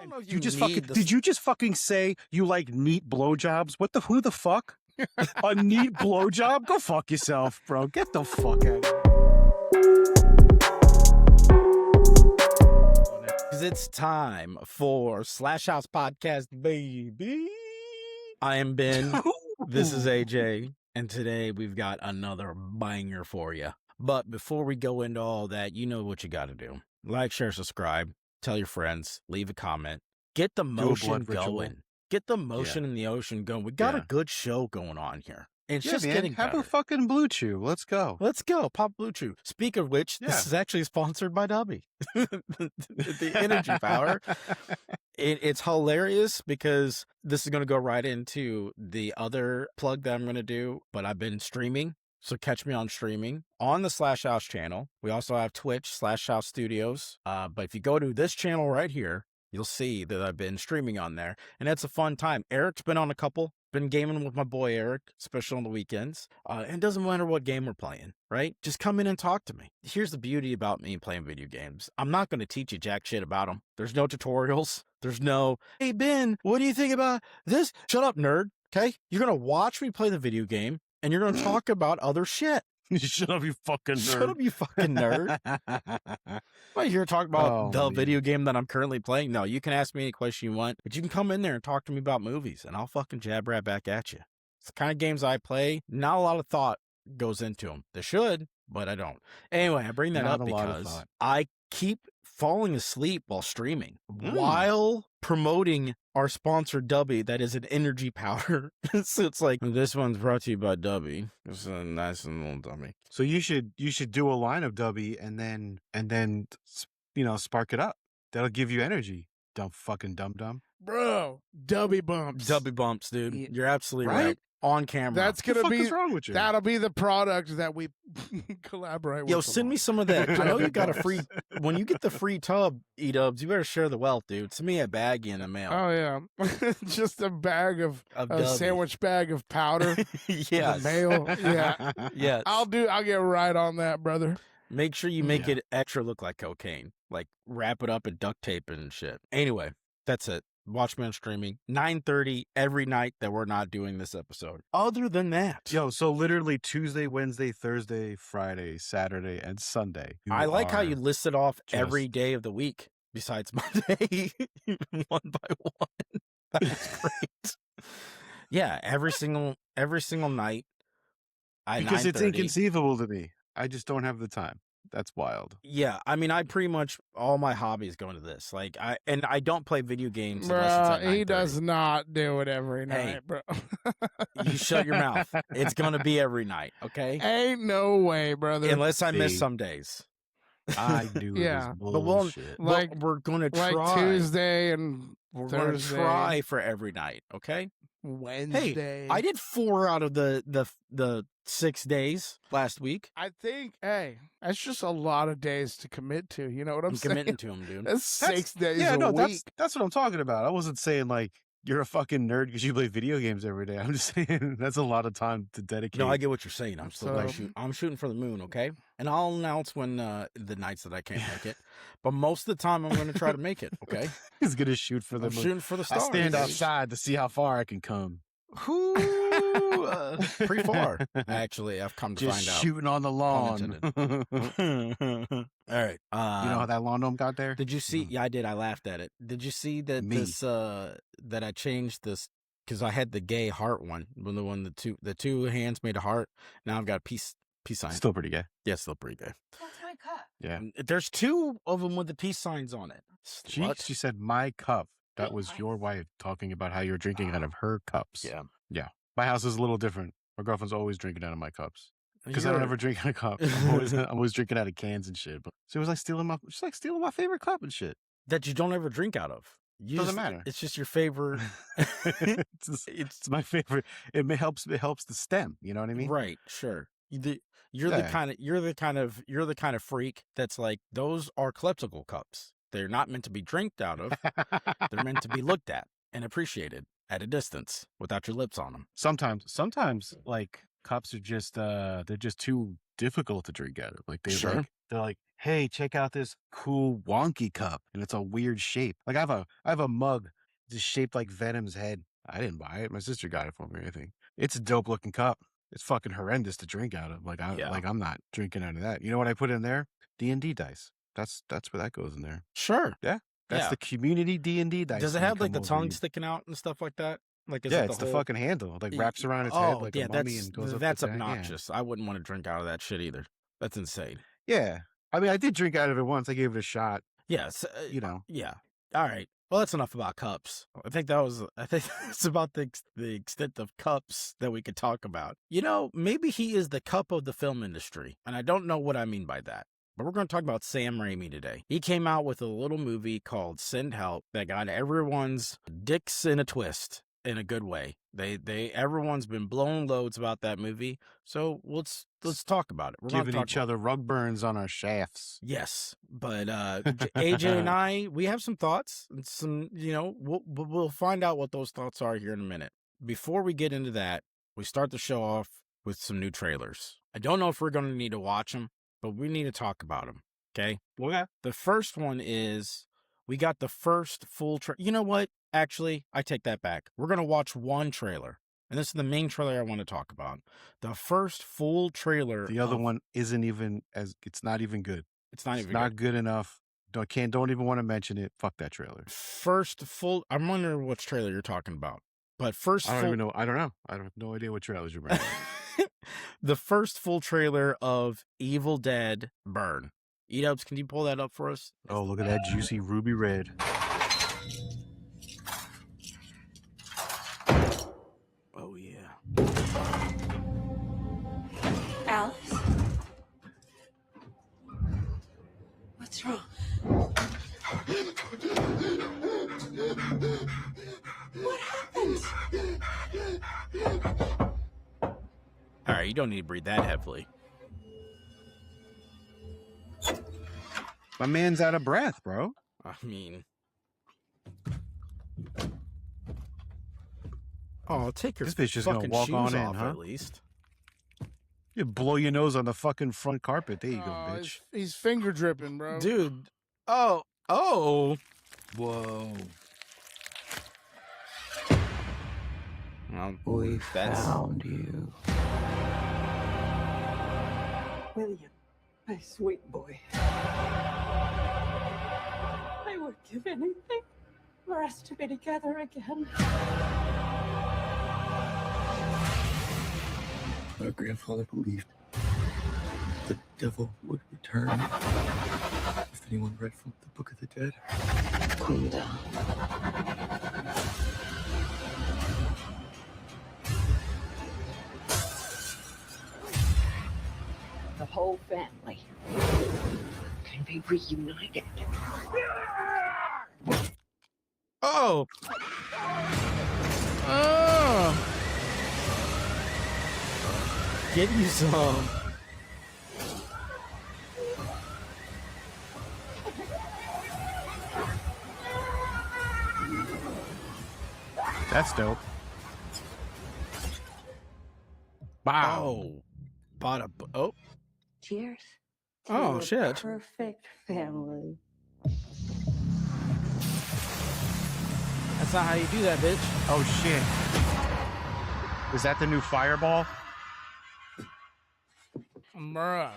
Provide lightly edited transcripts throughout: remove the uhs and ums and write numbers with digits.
don't know if You just fucking did you just fucking say you like neat blowjobs? Who the fuck? A neat blowjob? Go fuck yourself, bro. Get the fuck out of here. Because it's time for Slash House Podcast, baby. I am Ben. This is AJ. And today we've got another banger for you. But before we go into all that, you know what you got to do. Like, share, subscribe, tell your friends, leave a comment. Get the motion going. Get the motion in the ocean going. We got a good show going on here. And it's just getting better. Have a fucking Blue Chew. Let's go. Let's go. Pop Blue Chew. Speak of which, this is actually sponsored by Dubby. the energy power. It's hilarious because this is going to go right into the other plug that I'm going to do, but I've been streaming. So catch me on streaming on the Slash House channel. We also have Twitch, Slash House Studios. But if you go to this channel right here, you'll see that I've been streaming on there. And it's a fun time. Eric's been on a couple. Been gaming with my boy Eric, especially on the weekends. And it doesn't matter what game we're playing, right? Just come in and talk to me. Here's the beauty about me playing video games. I'm not going to teach you jack shit about them. There's no tutorials. There's no, hey, Ben, what do you think about this? Shut up, nerd. Okay? You're going to watch me play the video game, and you're going to talk about other shit. Shut up, you fucking nerd. Shut up, you fucking nerd. I'm here to talk about the video game that I'm currently playing. No, you can ask me any question you want, but you can come in there and talk to me about movies, and I'll fucking jab right back at you. It's the kind of games I play. Not a lot of thought goes into them. They should, but I don't. Anyway, I bring that up because I keep falling asleep while streaming, while promoting our sponsor Dubby, that is an energy powder. So it's like, this one's brought to you by Dubby. It's a nice little dummy. So you should do a line of Dubby and then spark it up. That'll give you energy. Dumb fucking dum. Bro, Dubby bumps. Dubby bumps, dude. You're absolutely right. On camera. That's gonna be. What's wrong with you? That'll be the product that we collaborate with. Yo, send me some of that. I know you got a free. When you get the free tub, E-dubs, you better share the wealth, dude. Send me a baggie in the mail. Oh yeah, just a bag of a sandwich bag of powder. Yes. Mail. Yeah. Yes. I'll get right on that, brother. Make sure you make it extra look like cocaine. Like wrap it up in duct tape and shit. Anyway, that's it. Watch me on streaming 9:30 every night that we're not doing this episode. Other than that, yo, so literally Tuesday, Wednesday, Thursday, Friday, Saturday, and Sunday. I like how you listed off every day of the week besides Monday, one by one. That's great. Yeah, every single night. Because it's inconceivable to me. I just don't have the time. That's wild. Yeah, I mean, I pretty much all my hobbies go into this. Like, I don't play video games unless it's at 9:30. He does not do it every night, bro. You shut your mouth. It's gonna be every night, okay? Ain't no way, brother. Unless I miss some days. I do. Yeah, but we're gonna try like Tuesday and we're Thursday. gonna try for every night, okay? Wednesday. Hey, I did 4 out of the 6 days last week. I think, that's just a lot of days to commit to. You know what I'm saying? Committing to them, dude. That's 6 days a week. That's what I'm talking about. I wasn't saying like you're a fucking nerd because you play video games every day. I'm just saying that's a lot of time to dedicate. No, I get what you're saying. I'm shooting for the moon, okay? And I'll announce when the nights that I can't make it. But most of the time, I'm going to try to make it, okay? He's going to shoot for the moon. Shooting for the stars. I stand outside to see how far I can come. Pretty far, actually. I've come to find out. Just shooting on the lawn. All right. You know how that lawn gnome got there? Did you see? Yeah, I did. I laughed at it. Did you see that that I changed this because I had the gay heart one when the two hands made a heart. Now I've got a peace sign. Still pretty gay. Yeah, still pretty gay. That's my cup. Yeah. There's 2 of them with the peace signs on it. She said my cup. That was your wife talking about how you're drinking out of her cups. Yeah. Yeah. My house is a little different. My girlfriend's always drinking out of my cups. Because I don't ever drink out of cups. I'm always drinking out of cans and shit. But she was like stealing my favorite cup and shit. That you don't ever drink out of. Doesn't matter. It's just your favorite. it's my favorite. It helps the stem. You know what I mean? Right. Sure. You're the kind of freak that's like, those are klepsical cups. They're not meant to be drinked out of. They're meant to be looked at and appreciated at a distance without your lips on them. Sometimes like cups are just they're just too difficult to drink out of. Like they're like, hey, check out this cool wonky cup. And it's a weird shape. Like I have a mug just shaped like Venom's head. I didn't buy it. My sister got it for me, I think. It's a dope looking cup. It's fucking horrendous to drink out of. Like I'm not drinking out of that. You know what I put in there? D&D dice. That's where that goes in there. Sure. Yeah. That's the community D&D dice. Does it have like the tongue sticking out and stuff like that? Like, it's the fucking handle. It, like wraps around its head like a mummy and goes up. That's obnoxious. I wouldn't want to drink out of that shit either. That's insane. Yeah. I mean, I did drink out of it once. I gave it a shot. Yes. Yeah. All right. Well, that's enough about cups. I think it's about the extent of cups that we could talk about. Maybe he is the cup of the film industry, and I don't know what I mean by that. But we're going to talk about Sam Raimi today. He came out with a little movie called Send Help that got everyone's dicks in a twist in a good way. Everyone's been blown loads about that movie. So let's talk about it. We're giving each other rug burns on our shafts. Yes, but AJ and I, we have some thoughts and some, we'll find out what those thoughts are here in a minute. Before we get into that, we start the show off with some new trailers. I don't know if we're going to need to watch them, but we need to talk about them. Okay. The first one is we got the first full trailer. You know what? Actually, I take that back. We're going to watch one trailer. And this is the main trailer I want to talk about. The first full trailer. The other one isn't even it's not even good. It's not good enough. Don't even want to mention it. Fuck that trailer. I'm wondering which trailer you're talking about. But first I don't even know. I don't know. I have no idea what trailers you're bringing. The first full trailer of Evil Dead Burn. E-Dubs, can you pull that up for us? Oh, look at that juicy ruby red. Oh, yeah. Alice? What's wrong? What happened? All right, you don't need to breathe that heavily. My man's out of breath, bro. I mean... Oh, take your this bitch just gonna walk on in, huh? At least you blow your nose on the fucking front carpet. There you go, bitch. He's finger dripping, bro. Dude. Oh. Whoa. Well, we found you, William, my sweet boy. I would give anything for us to be together again. our grandfather believed the devil would return if anyone read from the Book of the Dead. Calm down. The whole family can be reunited. Oh. Get you some. That's dope. Wow. Oh. Cheers. Oh, to a shit. Perfect family. That's not how you do that, bitch. Oh, shit. Is that the new Fireball? Bruh.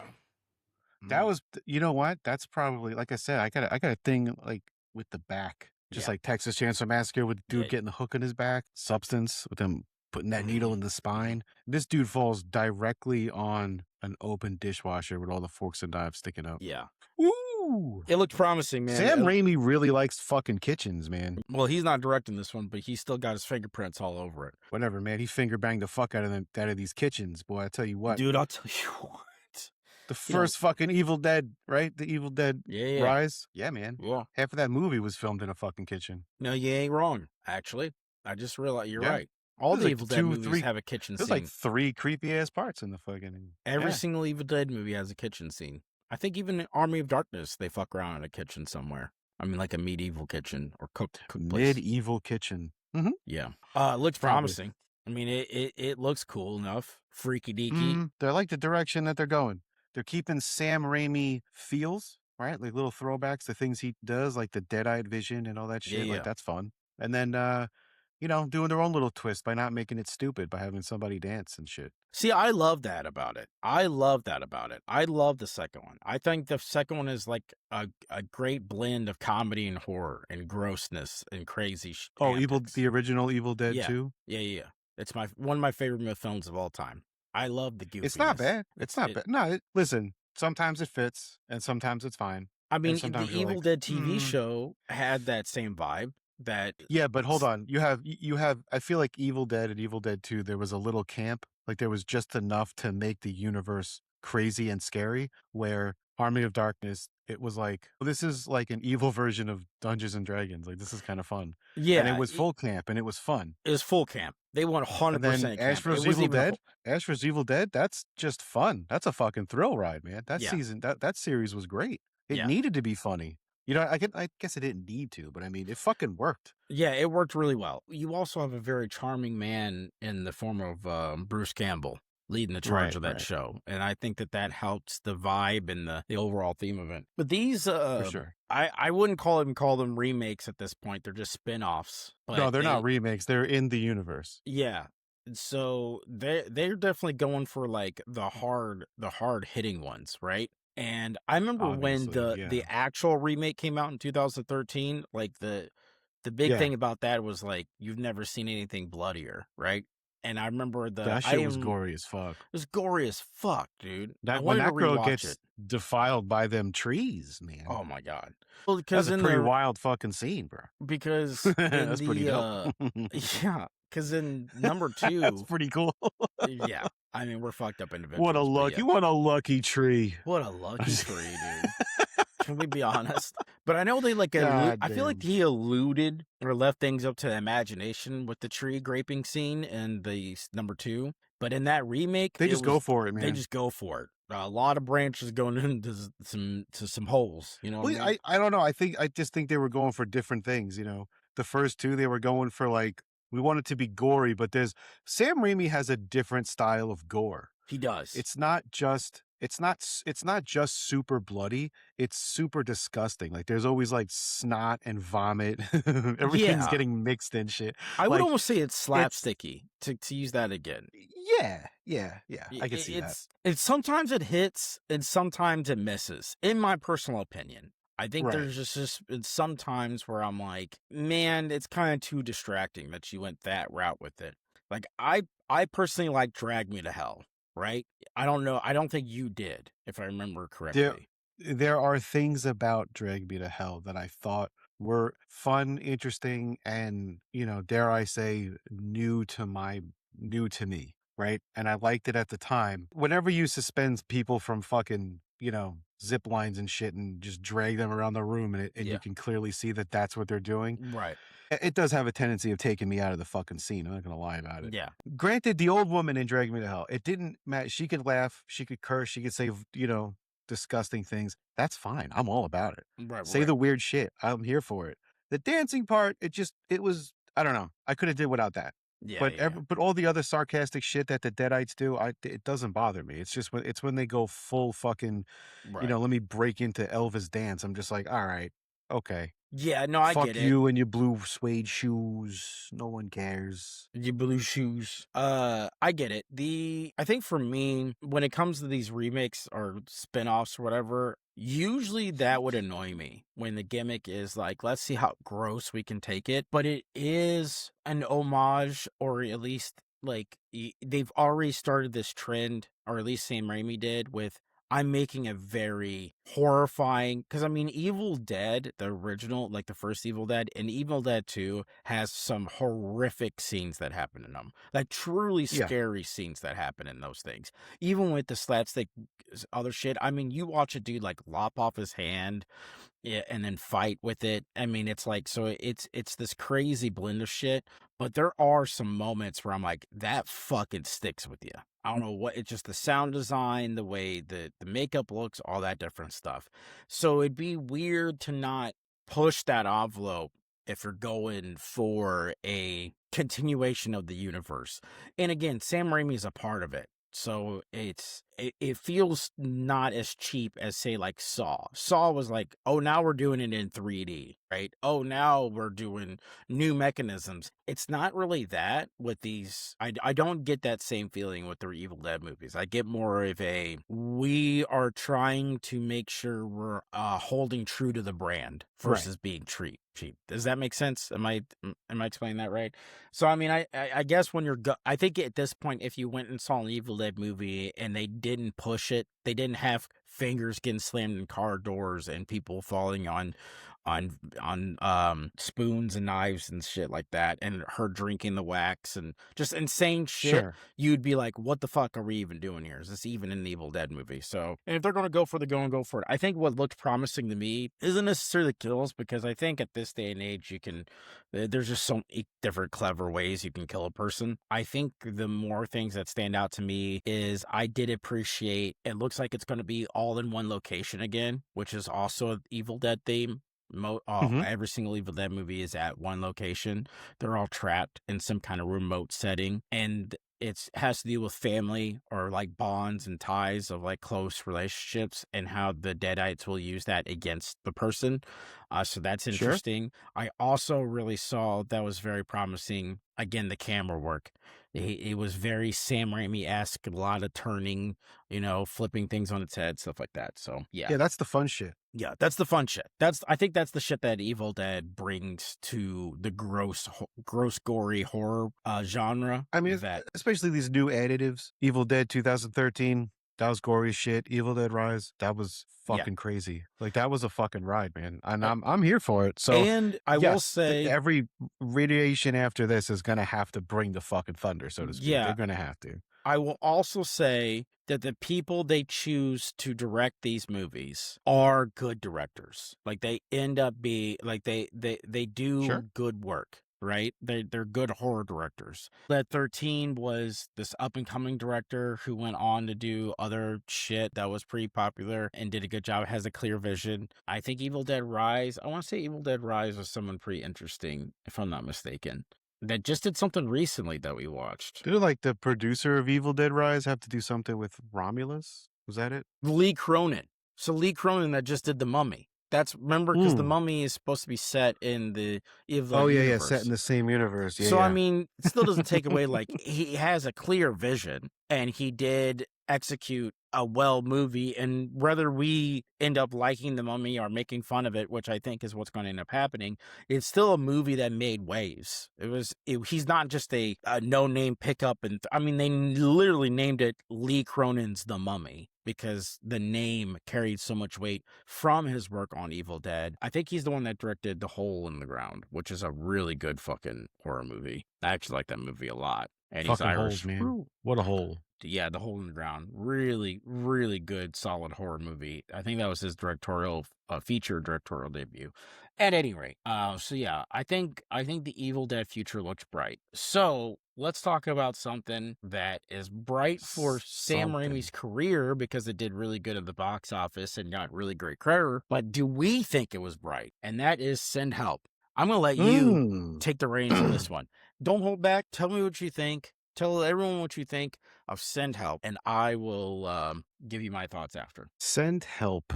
That was, you know what? That's probably, like I said, I got a thing like with the back. Just like Texas Chainsaw Massacre with the dude getting the hook in his back. Substance with him putting that needle in the spine. This dude falls directly on an open dishwasher with all the forks and knives sticking up. Yeah. Ooh. It looked promising, man. Sam Raimi really likes fucking kitchens, man. Well, he's not directing this one, but he's still got his fingerprints all over it. Whatever, man. He finger banged the fuck out of these kitchens, boy. I tell you what. Dude, I'll tell you what. The first fucking Evil Dead, right? The Evil Dead Yeah. Rise? Yeah, man. Yeah. Half of that movie was filmed in a fucking kitchen. No, you ain't wrong, actually. I just realized you're Yeah. right. All There's the like Evil Dead movies have a kitchen There's scene. like 3 creepy-ass parts in the fucking... Every single Evil Dead movie has a kitchen scene. I think even in Army of Darkness, they fuck around in a kitchen somewhere. I mean, like a medieval kitchen or cooked place. Medieval kitchen. Mm-hmm. Yeah. It looks promising. I mean, it looks cool enough. Freaky deaky. They're like the direction that they're going. they're keeping Sam Raimi feels, right? Like little throwbacks, the things he does, like the dead-eyed vision and all that shit. Yeah. Like that's fun. And then doing their own little twist by not making it stupid by having somebody dance and shit. See, I love that about it. I love the second one. I think the second one is like a great blend of comedy and horror and grossness and crazy antics. The original Evil Dead Yeah. 2? Yeah. It's one of my favorite films of all time. I love the goofiness. It's not bad. It's not bad. No, listen, sometimes it fits and sometimes it's fine. I mean, the Evil Dead TV show had that same vibe. Yeah, but hold on. You have I feel like Evil Dead and Evil Dead 2, there was a little camp. Like there was just enough to make the universe crazy and scary, where Army of Darkness, it was like, well, this is like an evil version of Dungeons and Dragons. Like this is kind of fun. Yeah. And it was full camp and it was fun. It was full camp. They 100% And then camp. Ash vs. Evil Dead. Ash vs. Evil Dead, that's just fun. That's a fucking thrill ride, man. That season, that series was great. It needed to be funny. I guess it didn't need to, but I mean, it fucking worked. Yeah, it worked really well. You also have a very charming man in the form of Bruce Campbell leading the charge of that show. And I think that helps the vibe and the overall theme of it. But these, For sure. I wouldn't call them remakes at this point. They're just spin-offs. No, they're not remakes. They're in the universe. Yeah. So they're definitely going for like the hard hitting ones, right? And I remember when the actual remake came out in 2013, like the big thing about that was like, you've never seen anything bloodier, right? And I remember that shit was gory as fuck. It was gory as fuck, dude. When that girl gets defiled by them trees, man. Oh my God. Well, because that's a pretty wild fucking scene, bro. Because that's pretty dope. Yeah. Because in number 2, that's pretty cool. Yeah, I mean, we're fucked up individuals. What a lucky tree. What a lucky tree, dude. Can we be honest? But I know they I feel like he alluded or left things up to the imagination with the tree graping scene in the number 2. But in that remake, they just go for it, man. They just go for it. A lot of branches going into some holes. You know what I mean? I don't know. I just think they were going for different things. The first 2, they were going for like, we want it to be gory, but Sam Raimi has a different style of gore. He does. It's not just super bloody. It's super disgusting. Like there's always like snot and vomit. Everything's getting mixed and shit. I would almost say it's slapsticky to use that again. Yeah. I can see that. It's sometimes it hits and sometimes it misses. In my personal opinion. I think there's just sometimes where I'm like, man, it's kind of too distracting that you went that route with it. Like I personally like Drag Me to Hell, right? I don't know. I don't think you did, if I remember correctly. There are things about Drag Me to Hell that I thought were fun, interesting, and, dare I say, new to me, right? And I liked it at the time. Whenever you suspend people from fucking, zip lines and shit and just drag them around the room and you can clearly see that that's what they're doing. Right. It does have a tendency of taking me out of the fucking scene. I'm not going to lie about it. Yeah. Granted, the old woman in Drag Me to Hell, it didn't matter. She could laugh. She could curse. She could say, disgusting things. That's fine. I'm all about it. Right. Say the weird shit. I'm here for it. The dancing part, it was, I don't know. I could have did without that. Yeah, but all the other sarcastic shit that the Deadites do, it doesn't bother me. It's just when they go full fucking, let me break into Elvis dance. I'm just like, all right, okay. Yeah, no, I get it. Fuck you and your blue suede shoes. No one cares. Your blue shoes. I get it. I think for me, when it comes to these remakes or spin-offs or whatever, usually that would annoy me when the gimmick is like, let's see how gross we can take it. But it is an homage, or at least like they've already started this trend, or at least Sam Raimi did, with I'm making a very horrifying, because I mean, Evil Dead, the original, like the first Evil Dead, and Evil Dead 2 has some horrific scenes that happen in them. Like truly scary scenes that happen in those things. Even with the slapstick other shit. I mean, you watch a dude like lop off his hand and then fight with it. I mean, it's like, so it's this crazy blend of shit, but there are some moments where I'm like, that fucking sticks with you. I don't know what, it's just the sound design, the way the makeup looks, all that different stuff. So it'd be weird to not push that envelope if you're going for a continuation of the universe. And again, Sam Raimi is a part of it. So it feels not as cheap as, say, like Saw. Saw was like, oh, now we're doing it in 3D, right? Oh, now we're doing new mechanisms. It's not really that with these. I don't get that same feeling with the Evil Dead movies. I get more of we are trying to make sure we're holding true to the brand versus being cheap. Does that make sense? Am I explaining that right? So, I mean, I guess when I think at this point, if you went and saw an Evil Dead movie and they didn't push it, they didn't have fingers getting slammed in car doors and people falling on spoons and knives and shit like that, and her drinking the wax and just insane shit, you'd be like, what the fuck are we even doing here? Is this even an Evil Dead movie? So, and if they're going to go for go for it. I think what looked promising to me isn't necessarily the kills, because I think at this day and age, there's just so many different clever ways you can kill a person. I think the more things that stand out to me is I did appreciate, it looks like it's going to be all in one location again, which is also an Evil Dead theme. Every single Evil Dead movie is at one location. They're all trapped in some kind of remote setting, and it has to do with family or like bonds and ties of like close relationships, and how the Deadites will use that against the person. So that's interesting. I also really saw that was very promising. Again, the camera work. It was very Sam Raimi-esque, a lot of turning, flipping things on its head, stuff like that. So yeah, that's the fun shit. Yeah, that's the fun shit. I think that's the shit that Evil Dead brings to the gross, gory horror genre. I mean, especially these new additives. Evil Dead 2013, that was gory as shit. Evil Dead Rise, that was fucking crazy. Like, that was a fucking ride, man. And I'm here for it. So, and I will say, every radiation after this is gonna have to bring the fucking thunder, so to speak. They're gonna have to. I will also say that the people they choose to direct these movies are good directors. Like, they end up like they do good work, right? They're good horror directors. That 13 was this up and coming director who went on to do other shit that was pretty popular and did a good job, has a clear vision. I think Evil Dead Rise, I want to say Evil Dead Rise was someone pretty interesting, if I'm not mistaken, that just did something recently that we watched. Did like the producer of Evil Dead Rise have to do something with Romulus? Was that it? Lee Cronin. So Lee Cronin that just did The Mummy. Remember, because The Mummy is supposed to be set in the Evil Dead universe. Set in the same universe. Yeah, so, I mean, it still doesn't take away, like, he has a clear vision, and he did execute a movie, and whether we end up liking The Mummy or making fun of it, which I think is what's going to end up happening, it's still a movie that made waves. He's not just a no-name pickup, and I mean, they literally named it Lee Cronin's The Mummy because the name carried so much weight from his work on Evil Dead. I think he's the one that directed The Hole in the Ground, which is a really good fucking horror movie. I actually like that movie a lot. And fucking he's Irish. Holes, man. What a hole. Yeah, The Hole in the Ground. Really, really good, solid horror movie. I think that was his feature directorial debut. At any rate, so yeah, I think the Evil Dead future looks bright. So let's talk about something that is bright for Sam Raimi's career because it did really good at the box office and got really great credit. But do we think it was bright? And that is Send Help. I'm going to let you take the reins on this one. Don't hold back. Tell me what you think. Tell everyone what you think of Send Help, and I will give you my thoughts after. Send Help.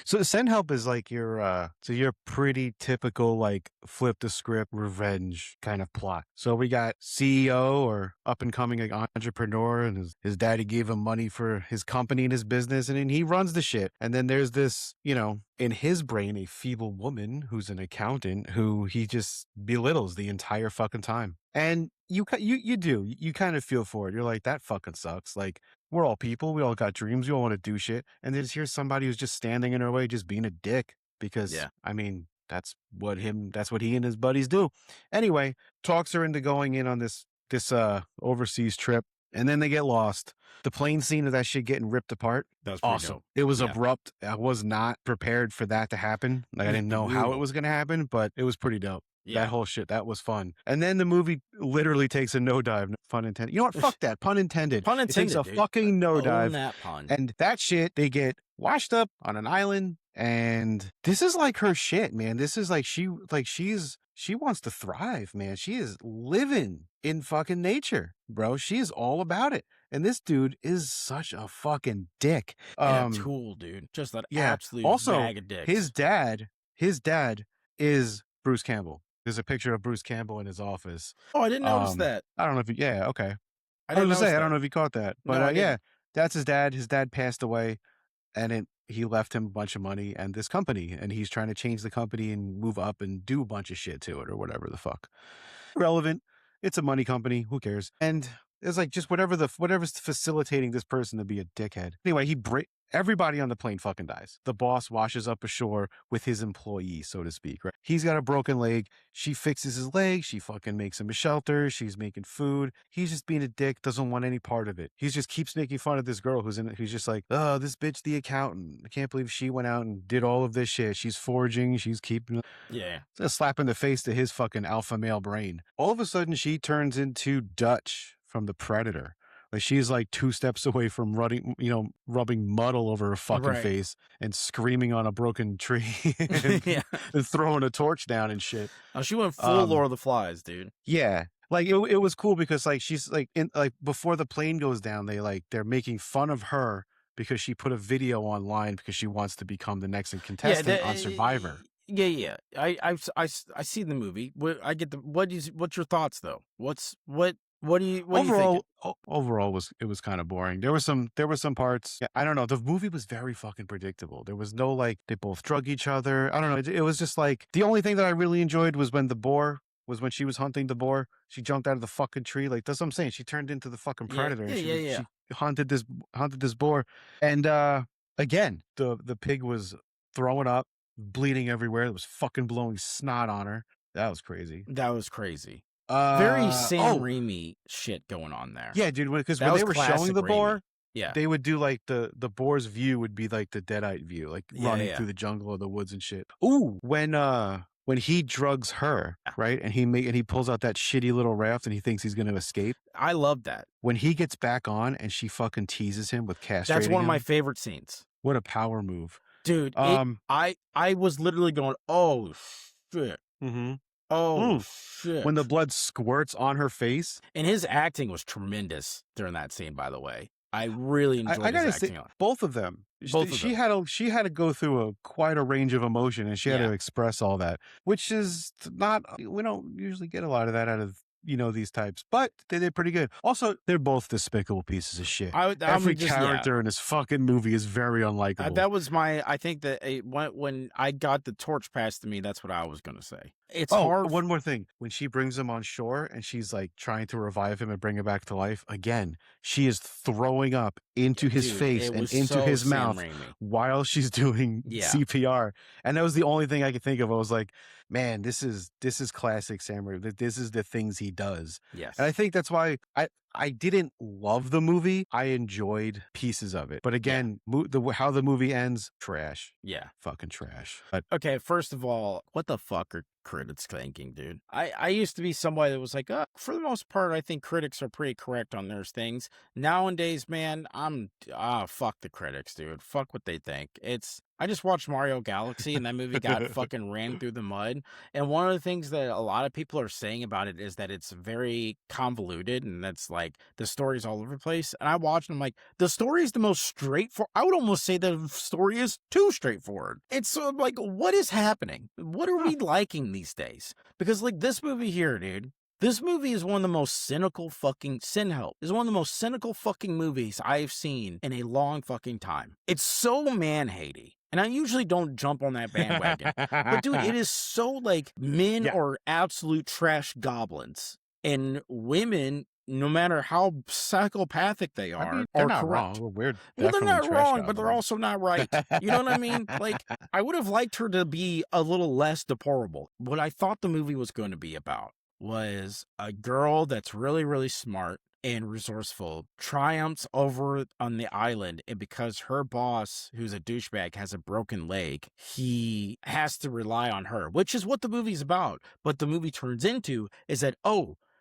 So Send Help is like your pretty typical like flip the script revenge kind of plot. So we got CEO or up and coming like entrepreneur, and his daddy gave him money for his company and his business, and then he runs the shit. And then there's this, in his brain, a feeble woman who's an accountant who he just belittles the entire fucking time. And you kind of feel for it. You're like, that fucking sucks. Like, we're all people. We all got dreams. We all want to do shit. And then here's somebody who's just standing in our way, just being a dick because, I mean, that's what he and his buddies do. Anyway, talks her into going in on this overseas trip. And then they get lost. The plane scene of that shit getting ripped apart. That was awesome. Dope. It was abrupt. I was not prepared for that to happen. Like, I didn't know how it was going to happen, but it was pretty dope. Yeah. That whole shit, that was fun. And then the movie literally takes a no dive, pun intended. You know what? Fuck that, pun intended. Pun intended. It takes a fucking no dive. That pun. And that shit, they get washed up on an island, And this is like her shit, man. This is like she wants to thrive, man. She is living in fucking nature, bro. She is all about it. And this dude is such a fucking dick. And a tool, dude. Just an yeah. absolute Also, bag of dicks. his dad is Bruce Campbell. There's a picture of Bruce Campbell in his office. Oh, I didn't notice that. I don't know if yeah, okay. I didn't was gonna say, I notice don't that. know if you caught that. But No, I yeah, didn't. that's his dad. His dad passed away, and he left him a bunch of money and this company, and he's trying to change the company and move up and do a bunch of shit to it or whatever the fuck. Relevant. It's a money company. Who cares? And it's like just whatever's facilitating this person to be a dickhead. Anyway, everybody on the plane fucking dies. The boss washes up ashore with his employee, so to speak, right? He's got a broken leg. She fixes his leg. She fucking makes him a shelter. She's making food. He's just being a dick, doesn't want any part of it. He just keeps making fun of this girl who's just like, oh, this bitch, the accountant. I can't believe she went out and did all of this shit. She's forging. She's keeping... Yeah. It's a slap in the face to his fucking alpha male brain. All of a sudden, she turns into Dutch from The Predator. Like she's like 2 steps away from rubbing mud all over her fucking face and screaming on a broken tree and throwing a torch down and shit. Oh, she went full Lord of the Flies, dude. Yeah. Like it was cool because like she's like before the plane goes down, they're making fun of her because she put a video online because she wants to become the next contestant on Survivor. Yeah. I see the movie. I get the what's your thoughts though? What do you think? Overall, it was kind of boring. There were some parts. Yeah, I don't know. The movie was very fucking predictable. There was no like they both drug each other. I don't know. It was just like the only thing that I really enjoyed was when she was hunting the boar. She jumped out of the fucking tree. Like that's what I'm saying. She turned into the fucking predator. Yeah. She hunted this boar, and again the pig was throwing up, bleeding everywhere. It was fucking blowing snot on her. That was crazy. Very Sam Raimi shit going on there. Yeah, dude, because when they were showing the boar, yeah, they would do like the boar's view would be like the Deadite view, like running through the jungle or the woods and shit. Ooh, when he drugs her, right, and he pulls out that shitty little raft and he thinks he's gonna escape. I love that. When he gets back on and she fucking teases him with castrating That's one of him. my favorite scenes. What a power move, dude! I was literally going, oh shit. Mm-hmm. Oh shit. When the blood squirts on her face. And his acting was tremendous during that scene, by the way. I really enjoyed his acting. Say, both of them. She had to go through quite a range of emotion and she had to express all that, which is not, we don't usually get a lot of that out of these types, but they did pretty good. Also, they're both despicable pieces of shit. Every character in this fucking movie is very unlikable. That was I think that when I got the torch passed to me, that's what I was going to say. It's hard. One more thing. When she brings him on shore and she's like trying to revive him and bring him back to life, again, she is throwing up into his face and into his mouth while she's doing CPR. And that was the only thing I could think of. I was like, man, this is classic Sam Raimi. This is the things he does. Yes. And I think that's why I didn't love the movie. I enjoyed pieces of it. But again, how the movie ends, trash. Yeah. Fucking trash. But, okay, first of all, what the fuck are critics thinking, dude? I used to be somebody that was like, for the most part, I think critics are pretty correct on their things. Nowadays, man, fuck the critics, dude. Fuck what they think. I just watched Mario Galaxy and that movie got fucking ran through the mud. And one of the things that a lot of people are saying about it is that it's very convoluted and that's like the story's all over the place. And I watched and I'm like, the story is the most straightforward. I would almost say the story is too straightforward. It's like, what is happening? What are we liking these days? Because like this movie here, dude. This movie is one of the most cynical fucking is one of the most cynical fucking movies I've seen in a long fucking time. It's so man-hatey. And I usually don't jump on that bandwagon. But dude, it is so like men are absolute trash goblins. And women, no matter how psychopathic they are, they're are not correct. wrong. We're Well, they're not definitely wrong, but they're also not right. You know what I mean? Like, I would have liked her to be a little less deplorable. What I thought the movie was going to be about was a girl that's really, really smart and resourceful triumphs over on the island, and because her boss, who's a douchebag, has a broken leg, he has to rely on her, which is what the movie's about. But the movie turns into is that,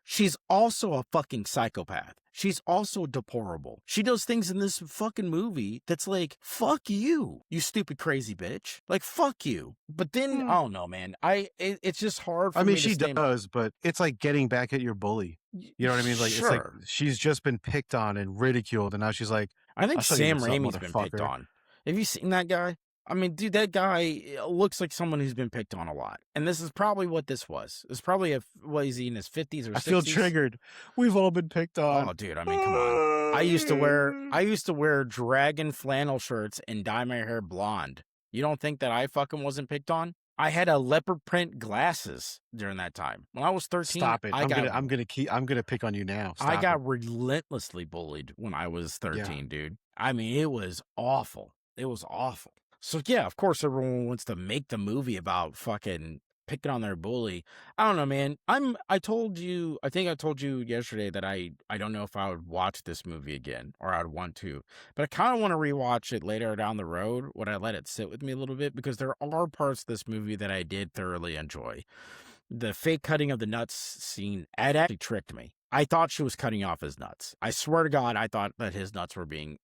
she's also a fucking psychopath. she's also deplorable. She does things in this fucking movie that's like, fuck you, you stupid crazy bitch. Like, fuck you. But then, I don't know, man. It's just hard for I mean, me to she stay. does, but it's like getting back at your bully. You know what I mean? Like, it's like Sure. she's just been picked on and ridiculed, and now she's like, I think I'll show you Sam what's up, Raimi's been picked motherfucker. on. Have you seen that guy? I mean, dude, that guy looks like someone who's been picked on a lot. And this is probably what this was. It's probably what is he in his 50s or 60s? I feel triggered. We've all been picked on. Oh, dude, I mean, come on. I used to wear dragon flannel shirts and dye my hair blonde. You don't think that I fucking wasn't picked on? I had a leopard print glasses during that time. When I was 13, Stop it. I'm gonna pick on you now. I got relentlessly bullied when I was 13, dude. I mean, it was awful. It was awful. So yeah, of course everyone wants to make the movie about fucking picking on their bully. I don't know, man. I think I told you yesterday that I don't know if I would watch this movie again or I'd want to. But I kind of want to rewatch it later down the road when I let it sit with me a little bit, because there are parts of this movie that I did thoroughly enjoy. The fake cutting of the nuts scene, it actually tricked me. I thought she was cutting off his nuts. I swear to God, I thought that his nuts were being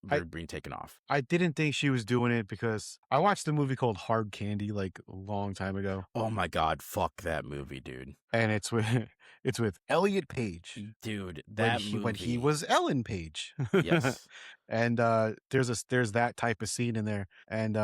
taken off. I didn't think she was doing it because I watched a movie called Hard Candy like a long time ago. Oh my God, fuck that movie, dude. And it's with Elliot Page. Dude, when he was Ellen Page. Yes. And there's that type of scene in there. And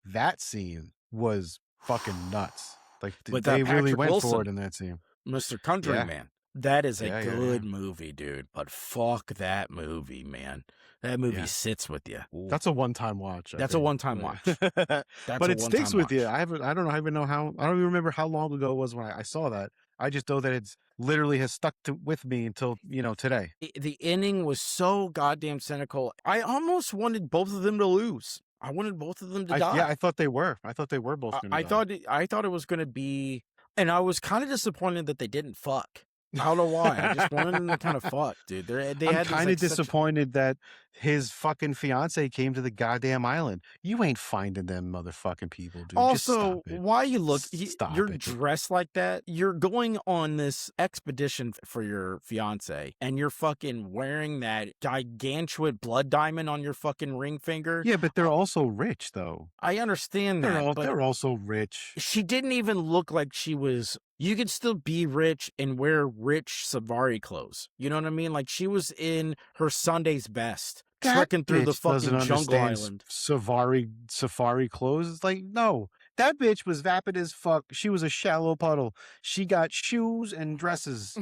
that scene was fucking nuts. Like With they really Patrick went Wilson, for it in that scene. Mr. Countryman. That is a good yeah. movie, dude. But fuck that movie, man. That movie sits with you. Ooh. That's a one-time watch. That's a one-time watch. But it sticks with you. I don't even remember how long ago it was when I saw that. I just know that it's literally has stuck with me until, today. The ending was so goddamn cynical. I almost wanted both of them to lose. I wanted both of them to die. Yeah, I thought they were. I thought they were both going to die. I thought it was going to be, and I was kind of disappointed that they didn't fuck. I don't know why. I just wanted them to kind of fuck, dude. I'm kind of disappointed that his fucking fiance came to the goddamn island. You ain't finding them motherfucking people, dude. Also, why you're it. dressed like that? You're going on this expedition for your fiance, and you're fucking wearing that gigantuan blood diamond on your fucking ring finger. Yeah, but they're also rich, though. I understand that. They're also rich. She didn't even look like she was. You could still be rich and wear rich safari clothes. You know what I mean? Like, she was in her Sunday's best, trekking through the fucking jungle island. Safari clothes. It's like, no. That bitch was vapid as fuck. She was a shallow puddle. She got shoes and dresses.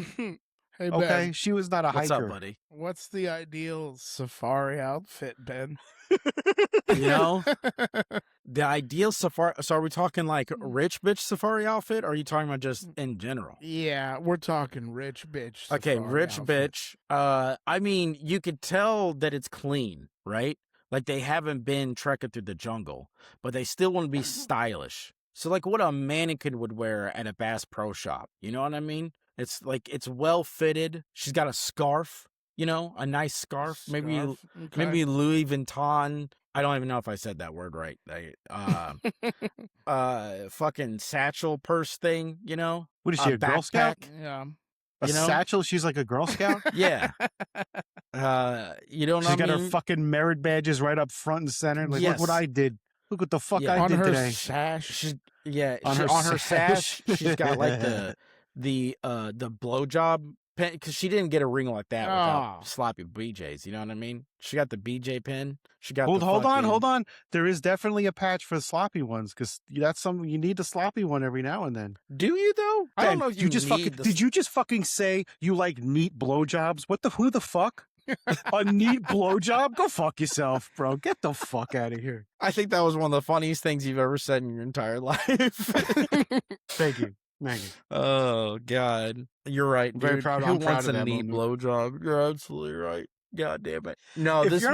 Hey, okay, Ben. she was not a hiker. What's up, buddy? What's the ideal safari outfit, Ben? The ideal safari. So are we talking like rich bitch safari outfit? Or are you talking about just in general? Yeah, we're talking rich bitch. Okay, rich outfit. bitch. I mean, you could tell that it's clean, right? Like they haven't been trekking through the jungle, but they still want to be stylish. So like what a mannequin would wear at a Bass Pro Shop. You know what I mean? It's like, it's well fitted. She's got a scarf, a nice scarf. Maybe Louis Vuitton. I don't even know if I said that word right. Fucking satchel purse thing, What is she, a Girl Scout? Yeah. A satchel? She's like a Girl Scout? Yeah. She's got her fucking merit badges right up front and center. Like, look what I did. Look what the fuck I did today. Sash. On her sash, she's got like the blowjob pen, because she didn't get a ring like that without sloppy BJs. You know what I mean? She got the BJ pin. She got hold on. There is definitely a patch for the sloppy ones, because that's something you need the sloppy one every now and then. Do you though? I don't know if you just did you just fucking say you like neat blowjobs? Who the fuck? A neat blowjob? Go fuck yourself, bro. Get the fuck out of here. I think that was one of the funniest things you've ever said in your entire life. Thank you. Oh God, you're right. I'm very proud. I'm proud of that neat blowjob? You're absolutely right. God damn it! No, if you're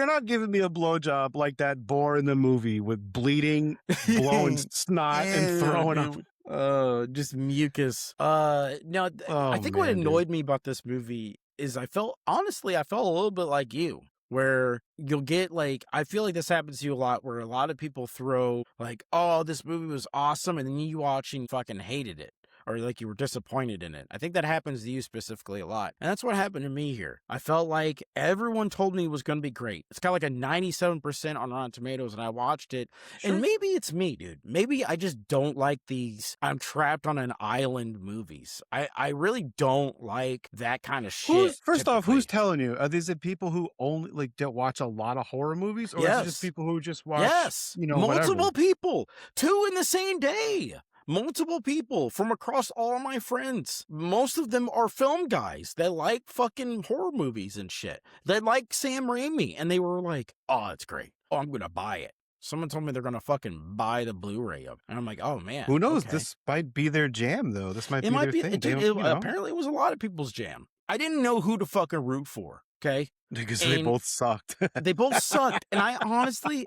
not giving me a blowjob like that boar in the movie with bleeding, blowing snot, and throwing up, just mucus. No, I think what annoyed me about this movie is I felt a little bit like you, where you'll get like, I feel like this happens to you a lot, where a lot of people throw like, oh, this movie was awesome, and then you watch and fucking hated it. or like you were disappointed in it. I think that happens to you specifically a lot. And that's what happened to me here. I felt like everyone told me it was going to be great. It's got like a 97% on Rotten Tomatoes, and I watched it. Sure. And maybe it's me, dude. Maybe I just don't like these I'm trapped on an island movies. I really don't like that kind of shit. First off, who's typically. telling you? Are these people who only like don't watch a lot of horror movies, or is it just Yes. people who just watch? Yes. Multiple whatever? people. 2 in the same day. Multiple people from across all my friends. Most of them are film guys that like fucking horror movies and shit. They like Sam Raimi, and they were like, oh, it's great. Oh, I'm going to buy it. Someone told me they're going to fucking buy the Blu-ray of it. And I'm like, oh, man. Who knows? Okay. This might be their jam, though. This might It be might their be. thing. They don't, Apparently, it was a lot of people's jam. I didn't know who to fucking root for, okay? because they and- both sucked. They both sucked. And I honestly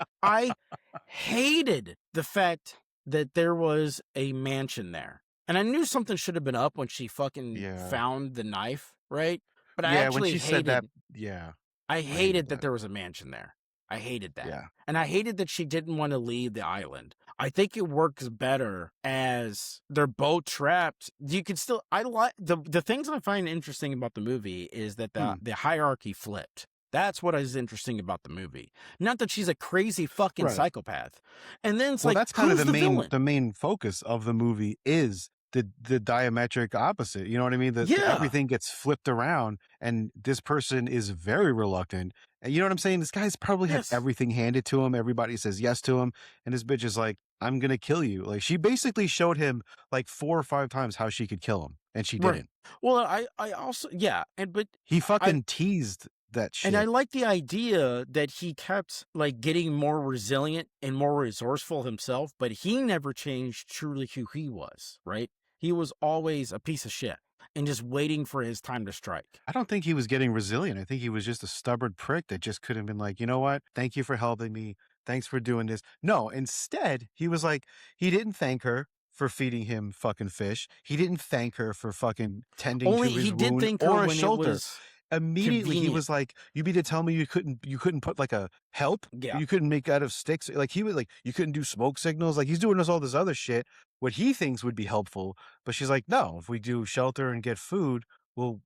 hated the fact that there was a mansion there. And I knew something should have been up when she fucking Yeah. found the knife, right? But I yeah, actually when she hated, said that, yeah, I hated that that. there was a mansion there. I hated that. yeah. And I hated that she didn't want to leave the island. I think it works better as they're both trapped. You can still, I like the things I find interesting about the movie is that the hierarchy flipped. That's what is interesting about the movie. Not that she's a crazy fucking Right. psychopath. And then it's Well, like, that's kind of who's the villain? main focus of the movie is the diametric opposite. You know what I mean? Yeah. Everything gets flipped around, and this person is very reluctant. And you know what I'm saying? This guy's probably Yes. had everything handed to him. Everybody says yes to him, and this bitch is like, "I'm gonna kill you." Like she basically showed him like 4 or 5 times how she could kill him, and she Right. didn't. Well, I also, yeah. But He fucking teased that shit. And I like the idea that he kept like getting more resilient and more resourceful himself, but he never changed truly who he was, right? He was always a piece of shit and just waiting for his time to strike. I don't think he was getting resilient. I think he was just a stubborn prick that just couldn't have been like, you know what? Thank you for helping me. Thanks for doing this. No, instead, he was like, he didn't thank her for feeding him fucking fish. He didn't thank her for fucking tending Only to his he did wound think her or a when shelter. it was Immediately, he convenient. was like, "You mean to tell me you couldn't put like a help? Yeah. You couldn't make out of sticks? Like he was like, you couldn't do smoke signals? Like he's doing all this other shit. What he thinks would be helpful, but she's like, no. If we do shelter and get food, we'll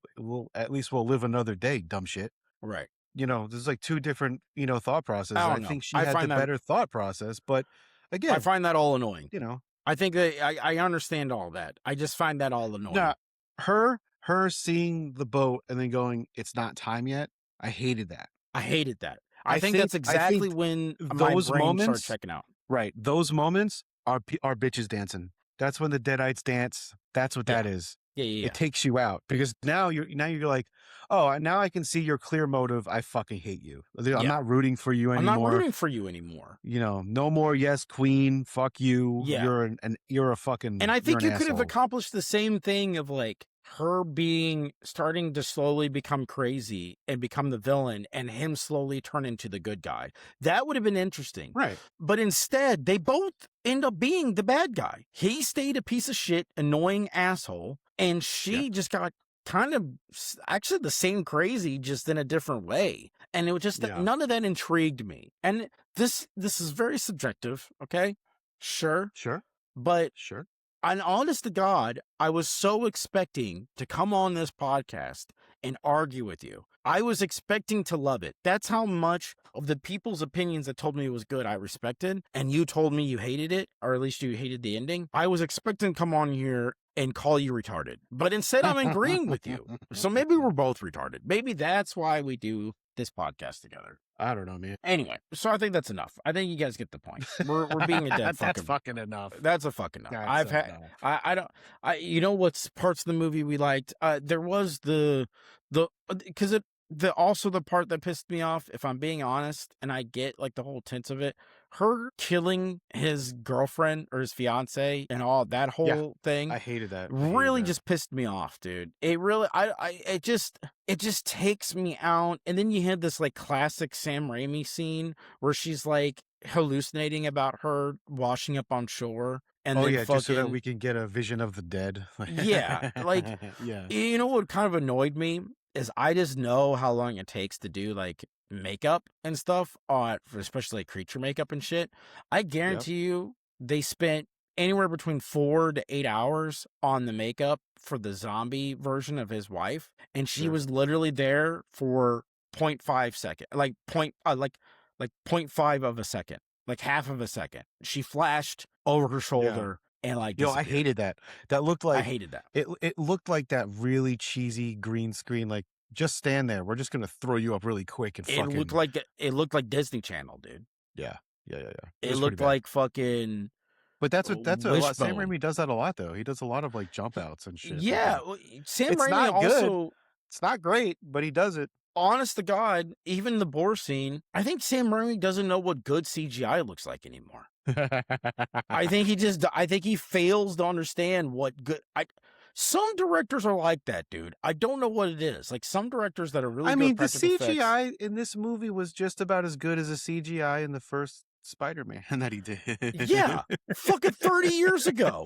at least we'll live another day. Dumb shit. right. There's like 2 different thought processes. I I don't know. think she I had find the that- better thought process, but again, I find that all annoying. you I think that I understand all that. I just find that all annoying. know, her seeing the boat and then going, it's not time yet. I hated that. I hated that. I I think think- that's I exactly think when my those brain started moments- checking out. Right. Those moments are bitches dancing. That's when the Deadites dance. That's what that is. Yeah. It takes you out because now you're like, oh, now I can see your clear motive. I fucking hate you. I'm Yeah. not rooting for you I'm anymore. not rooting for you anymore. No more yes, queen. Fuck you. Yeah. You're a fucking. And I think you're you an could have asshole. accomplished the same thing of like her starting to slowly become crazy and become the villain and him slowly turn into the good guy. That would have been interesting. Right. But instead, they both end up being the bad guy. He stayed a piece of shit, annoying asshole, and she just got kind of actually the same crazy, just in a different way. And it was just Yeah. none of that intrigued me. And this is very subjective, okay? Sure. Sure. But Sure. and honest to God, I was so expecting to come on this podcast and argue with you. I was expecting to love it. That's how much of the people's opinions that told me it was good I respected. And you told me you hated it, or at least you hated the ending. I was expecting to come on here and call you retarded. But instead, I'm agreeing with you. So maybe we're both retarded. Maybe that's why we do this podcast together. I don't know, man. Anyway, so I think that's enough. I think you guys get the point. We're being a dead That's fucking... fucking enough. That's a fucking enough. That's I've had... enough. I don't, you know what's parts of the movie we liked? There was because also the part that pissed me off, if I'm being honest, and I get like the whole tense of it, her killing his girlfriend or his fiance and all that whole thing. I hated that. Really just pissed me off, dude. It really, it just takes me out. And then you had this like classic Sam Raimi scene where she's like hallucinating about her washing up on shore. And then just so that we can get a vision of the dead. Yeah, like, yeah. You know what kind of annoyed me is I just know how long it takes to do like makeup and stuff on, especially like creature makeup and shit. I guarantee you they spent anywhere between 4 to 8 hours on the makeup for the zombie version of his wife, and she was literally there for 0.5 second, like point, like 0.5 of a second, like half of a second. She flashed over her shoulder and like Yo, I disappeared. hated that. That looked like I hated that. it looked like that really cheesy green screen. Like, just stand there. We're just gonna throw you up really quick and It fucking. looked like Disney Channel, dude. Yeah. It was looked pretty bad. like fucking. But that's a lot. Sam Wishbone. Raimi does that a lot, though. He does a lot of like jump outs and shit. Yeah, Sam It's Raimi not good. also. It's not great, but he does it. Honest to God, even the boar scene, I think Sam Raimi doesn't know what good CGI looks like anymore. I think he fails to understand what good. Some directors are like that, dude. I don't know what it is. Like some directors that are really. I good mean, at the practical CGI effects, in this movie was just about as good as the CGI in the first Spider-Man that he did. Yeah, fucking 30 years ago.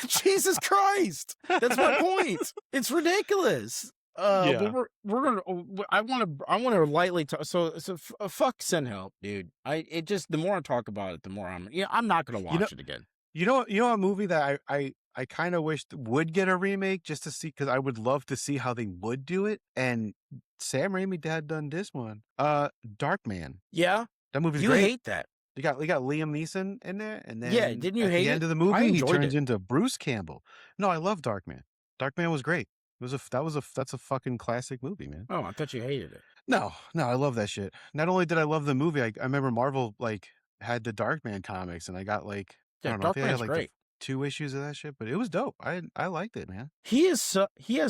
Jesus Christ, that's my point. It's ridiculous. But we're gonna. I want to lightly talk. So fuck Send Help, dude. The more I talk about it, the more I'm not gonna watch it again. You know a movie that I kind of wished would get a remake just to see, because I would love to see how they would do it. And Sam Raimi had done this one. Darkman. Yeah, that movie's you great. hate that. You got Liam Neeson in there, and then didn't you at hate the it? end of the I movie he enjoyed turns it. into Bruce Campbell. No, I love Darkman. Darkman was great. That's a fucking classic movie, man. Oh, I thought you hated it. No, I love that shit. Not only did I love the movie, I remember Marvel like had the Darkman comics, and I got like I don't know, I think I had Darkman's like great. 2 issues of that shit, but it was dope. I liked it, man. He has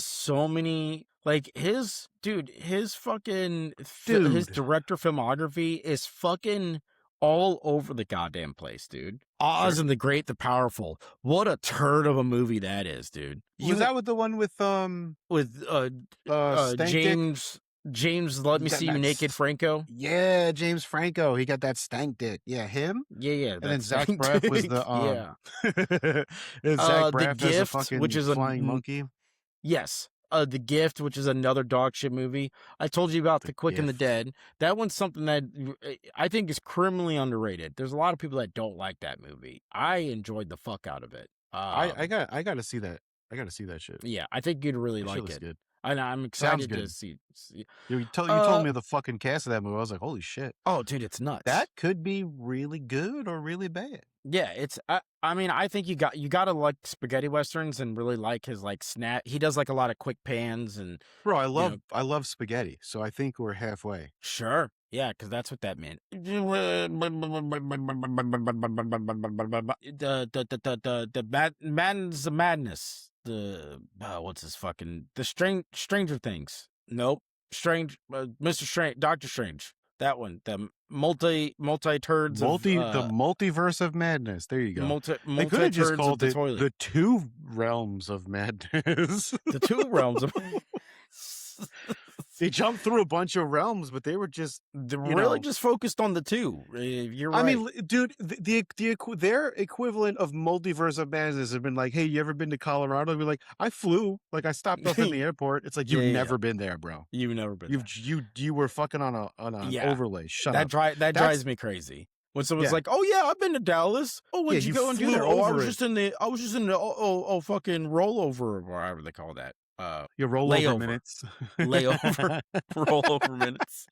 so many, like his fucking his director filmography is fucking all over the goddamn place, dude. Oz and the Great, the Powerful. What a turd of a movie that is, dude. Was that with the one with Stank James Let Me See You Naked Franco? Yeah, James Franco. He got that stank dick. Yeah, him? Yeah. And then Zach Braff was the and Zach Braff The as a Gift, fucking which is flying monkey. Yes. The Gift, which is another dog shit movie. I told you about The Quick and the Dead. That one's something that I think is criminally underrated. There's a lot of people that don't like that movie. I enjoyed the fuck out of it. I got to see that. I got to see that shit. Yeah, I think you'd really like it. Good. And I'm excited to see. You told me the fucking cast of that movie. I was like, holy shit. Oh, dude, it's nuts. That could be really good or really bad. Yeah, it's. I mean, I think you gotta like spaghetti westerns and really like his like snap. He does like a lot of quick pans and. Bro, I love spaghetti, so I think we're halfway. Sure. Yeah, because that's what that meant. The madness. What's his fucking Stranger Things? Nope. Mr. Strange, Doctor Strange. That one. The multi turds. The multiverse of madness. There you go. They could have just called it the 2 realms of madness. The 2 realms of. They jumped through a bunch of realms, but they were just just focused on the 2. You're right. I mean, dude, their equivalent of multiverse of madness have been like, hey, you ever been to Colorado? I'd be like, I flew. Like, I stopped up in the airport. It's like, you've never been there, bro. You've never been. You were fucking on an overlay. Shut up. That drives me crazy. When someone's like, "Oh yeah, I've been to Dallas. Oh, when'd you go and do that? Oh, I was just in the fucking rollover, or whatever they call that. Your rollover minutes. Rollover minutes.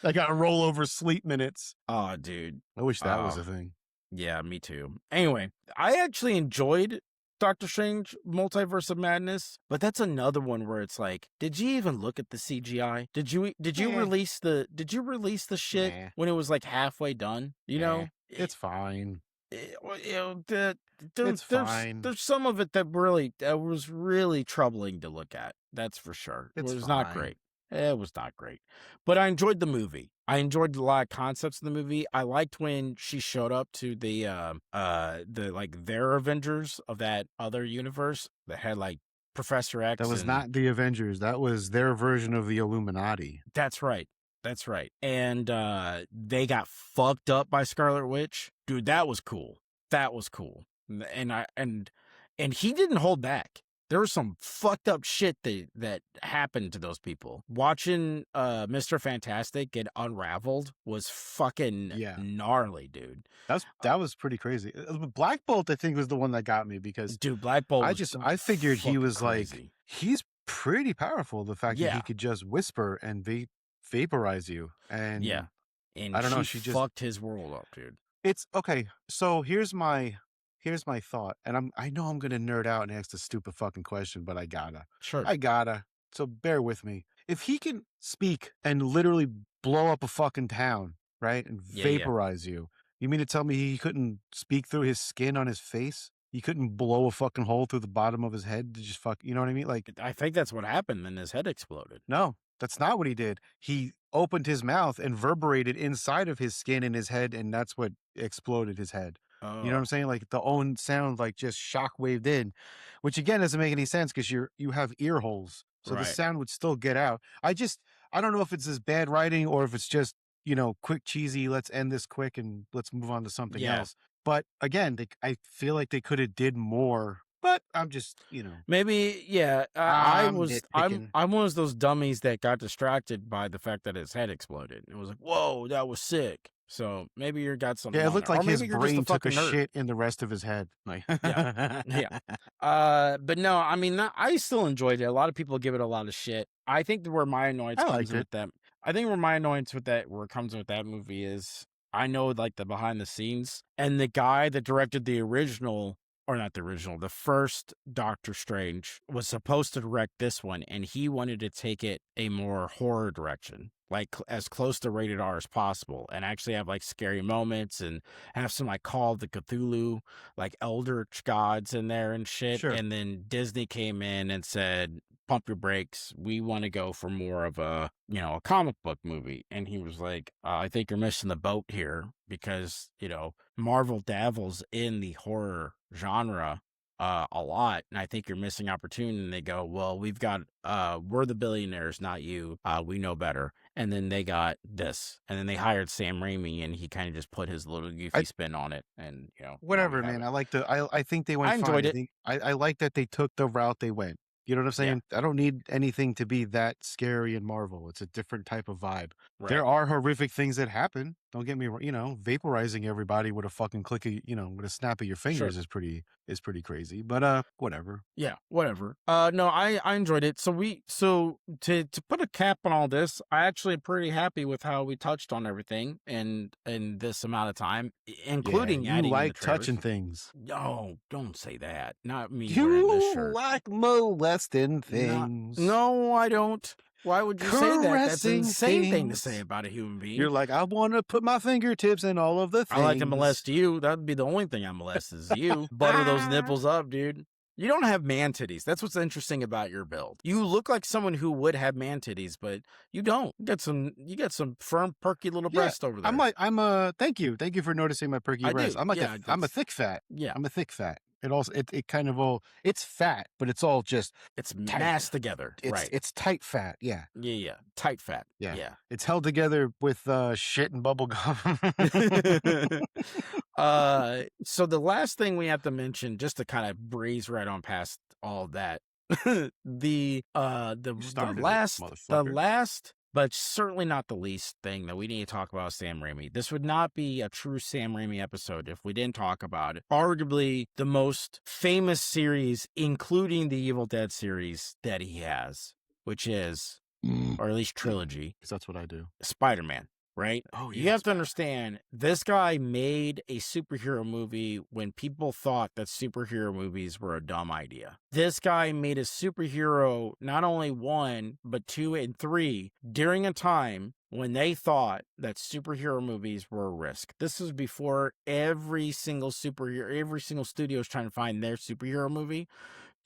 I got rollover sleep minutes. Oh, dude. I wish that was a thing. Yeah, me too. Anyway, I actually enjoyed Doctor Strange Multiverse of Madness, but that's another one where it's like, did you even look at the CGI? Did you release the shit when it was like halfway done? You know? It's fine. It's fine. There's some of it that was really troubling to look at. That's for sure. It was not great. It was not great. But I enjoyed the movie. I enjoyed a lot of concepts in the movie. I liked when she showed up to the like their Avengers of that other universe that had like Professor X. That was not the Avengers. That was their version of the Illuminati. That's right. And they got fucked up by Scarlet Witch. Dude, that was cool. And he didn't hold back. there was some fucked up shit that happened to those people. Watching Mr. Fantastic get unraveled was fucking gnarly, dude. That was pretty crazy. Black Bolt, I think, was the one that got me because dude, Black Bolt. I figured he was crazy. like, he's pretty powerful. The fact that he could just whisper and vaporize you, and and I don't know, she just fucked his world up, dude. It's okay. So here's my thought, and I know I'm gonna nerd out and ask the stupid fucking question, but I gotta. Sure. So bear with me. If he can speak and literally blow up a fucking town, right, and vaporize you, you mean to tell me he couldn't speak through his skin on his face? He couldn't blow a fucking hole through the bottom of his head to just you know what I mean? Like, I think that's what happened, and his head exploded. No, that's not what he did. He opened his mouth and reverberated inside of his skin in his head, and that's what exploded his head. You know what I'm saying? Like, the own sound, like, just shockwaved in, which again doesn't make any sense because you have ear holes, so the sound would still get out. I don't know if it's this bad writing or if it's just, quick, cheesy, let's end this quick and let's move on to something else. But again, I feel like they could have did more. But I'm just, maybe, I'm one of those dummies that got distracted by the fact that his head exploded. It was like, whoa, that was sick. So maybe you got something. Yeah, it looked like his brain took a nerd. shit in the rest of his head. Like, but no, I mean, I still enjoyed it. A lot of people give it a lot of shit. I think where my annoyance comes with that. I think where my annoyance with that, where it comes with that movie is, I know like the behind the scenes, and the guy that directed the original. Or not the original, the first Doctor Strange was supposed to direct this one, and he wanted to take it a more horror direction, like as close to rated R as possible, and actually have like scary moments and have some like Call of the Cthulhu, like eldritch gods in there and shit. Sure. And then Disney came in and said, pump your brakes. We want to go for more of a comic book movie. And he was like, I think you're missing the boat here because, Marvel dabbles in the horror genre a lot. And I think you're missing opportunity. And they go, well, we've got, we're the billionaires, not you. We know better. And then they got this. And then they hired Sam Raimi and he kind of just put his little goofy spin on it. And, whatever, man. I think they went I enjoyed fine. I like that they took the route they went. You know what I'm saying? Yeah. I don't need anything to be that scary in Marvel. It's a different type of vibe. Right. There are horrific things that happen. Don't get me wrong. Vaporizing everybody with a fucking click of, with a snap of your fingers is pretty crazy. But whatever. Yeah, whatever. No, I enjoyed it. So to put a cap on all this, I actually am pretty happy with how we touched on everything in this amount of time, including adding. You like touching things. No, don't say that. Not me. You like molesting things. No, I don't. Why would you say that? That's an insane thing to say about a human being. You're like, I want to put my fingertips in all of the things. I like to molest you. That would be the only thing I molest is you. Butter those nipples up, dude. You don't have man titties. That's what's interesting about your build. You look like someone who would have man titties, but you don't. You got some firm, perky little breast over there. Thank you. Thank you for noticing my perky breast. I'm a thick fat. Yeah. I'm a thick fat. It kind of it's fat, but it's all just it's massed together. It's tight fat. Yeah. Yeah. Tight fat. Yeah. It's held together with shit and bubble gum. So the last thing we have to mention, just to kind of breeze right on past all that, the last, but certainly not the least thing that we need to talk about is Sam Raimi. This would not be a true Sam Raimi episode if we didn't talk about it. Arguably the most famous series, including the Evil Dead series that he has, which is, or at least trilogy. Because that's what I do. Spider-Man. Right? Oh, yeah. You have to understand, this guy made a superhero movie when people thought that superhero movies were a dumb idea. This guy made a superhero not only 1, but 2 and 3 during a time when they thought that superhero movies were a risk. This was before every single studio was trying to find their superhero movie.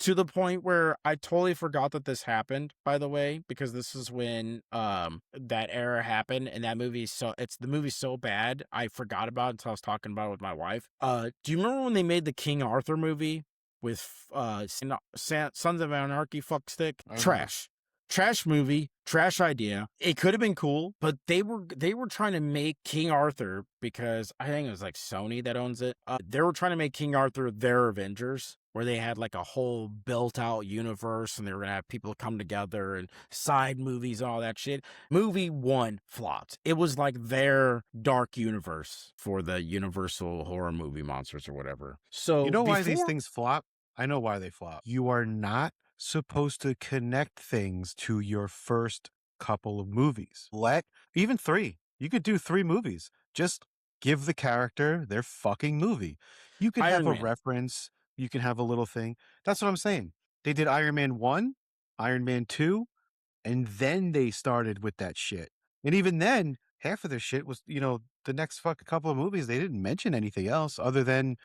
To the point where I totally forgot that this happened, by the way, because this is when that era happened, and that movie the movie's so bad I forgot about it until I was talking about it with my wife. Do you remember when they made the King Arthur movie with Sons of Anarchy fuckstick? Trash. trash movie, trash idea. It could have been cool, but they were trying to make King Arthur, because I think it was like Sony that owns it. They were trying to make King Arthur their Avengers, where they had like a whole built out universe and they were gonna have people come together and side movies and all that shit. Movie 1 flopped. It was like their dark universe for the Universal horror movie monsters or whatever. So You know why these things flop? I know why they flop. You are not supposed to connect things to your first couple of movies. Even 3. You could do 3 movies. Just give the character their fucking movie. You can have a reference. You can have a little thing. That's what I'm saying. They did Iron Man 1, Iron Man 2, and then they started with that shit. And even then, half of their shit was, the next fucking couple of movies, they didn't mention anything else other than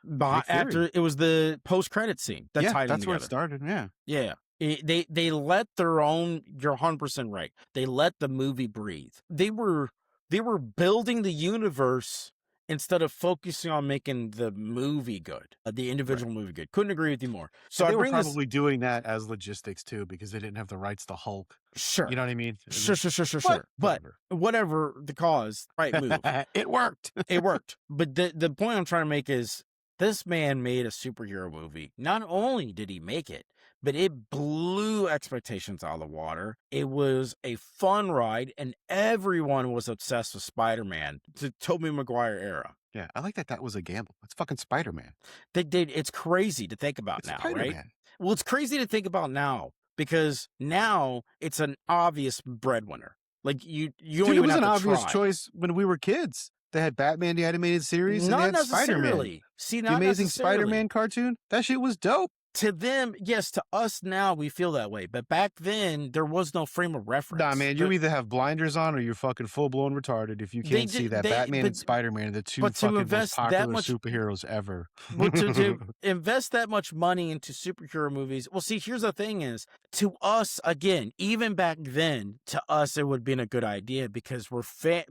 after it was the post-credit scene that tied them that's where it together. started. Yeah. They let their own. You're 100% right. They let the movie breathe. They were building the universe instead of focusing on making the movie good, the individual movie good. Couldn't agree with you more. So they were probably doing that as logistics too, because they didn't have the rights to Hulk. Sure. You know what I mean? Sure. But whatever the cause, right move. It worked. It worked. But the point I'm trying to make is this man made a superhero movie. Not only did he make it, but it blew expectations out of the water. It was a fun ride, and everyone was obsessed with Spider-Man, the Tobey Maguire era. Yeah, I like that. That was a gamble. It's fucking Spider-Man. It's crazy to think about now, right? Well, it's crazy to think about now, because now it's an obvious breadwinner. Like you don't even have to try. It was an obvious choice when we were kids. They had Batman the Animated Series, and they had Spider-Man. See, the Amazing Spider-Man cartoon. That shit was dope. To them, yes. To us now, we feel that way. But back then, there was no frame of reference. Nah, man, you either have blinders on or you're fucking full-blown retarded if you can't see that Batman and Spider-Man are the two fucking most popular superheroes ever. But to invest that much money into superhero movies, well, see, here's the thing is, to us, again, even back then, to us, it would have been a good idea because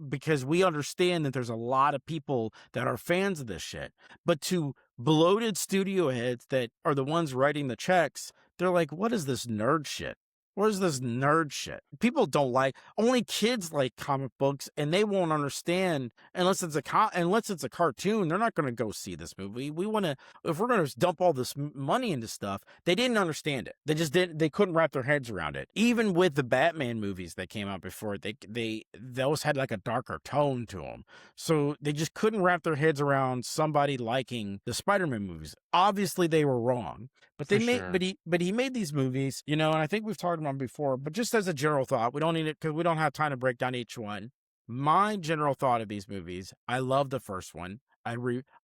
because we understand that there's a lot of people that are fans of this shit. But to bloated studio heads that are the ones writing the checks, they're like, what is this nerd shit? What is this nerd shit? People don't only kids like comic books, and they won't understand unless it's a cartoon. They're not going to go see this movie. If we're going to dump all this money into stuff, they didn't understand it. They just didn't. They couldn't wrap their heads around it. Even with the Batman movies that came out before, those had like a darker tone to them, so they just couldn't wrap their heads around somebody liking the Spider-Man movies. Obviously, they were wrong. But he made these movies, and I think we've talked about them before, but just as a general thought, we don't need it because we don't have time to break down each one. My general thought of these movies, I love the first one. I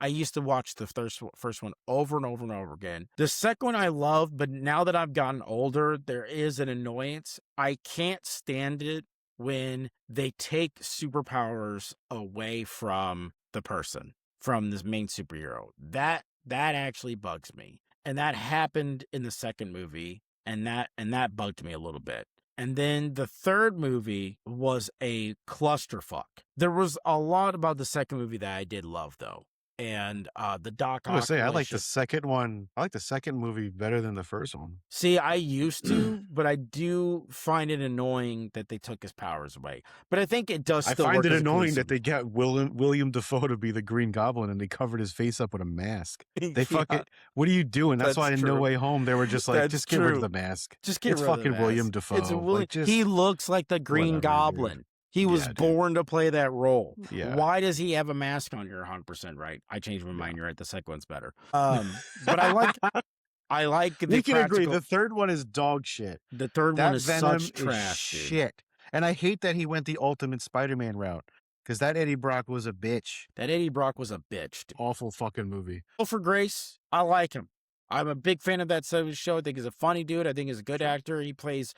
used to watch the first one over and over and over again. The second one I love, but now that I've gotten older, there is an annoyance. I can't stand it when they take superpowers away from the person, from this main superhero. That actually bugs me. And that happened in the second movie, and that bugged me a little bit. And then the third movie was a clusterfuck. There was a lot about the second movie that I did love, though. And the Doc Ock. I like the second one. I like the second movie better than the first one. See, I used to, but I do find it annoying that they took his powers away. But I think it does still work. I find it annoying that they got William Dafoe to be the Green Goblin and they covered his face up with a mask. They fucking, what are you doing? That's why in No Way Home they were just like, just get rid of the mask. Just get rid of the mask. It's fucking William Dafoe. He looks like the Green Goblin. Dude. He was born to play that role. Yeah. Why does he have a mask on? You're 100% right. I changed my mind. You're right. The second one's better. But I like the We can agree. The third one is dog shit. The third one is Venom such trash shit. And I hate that he went the Ultimate Spider-Man route. Because that Eddie Brock was a bitch. Dude. Awful fucking movie. For Grace, I like him. I'm a big fan of that show. I think he's a funny dude. I think he's a good actor. He plays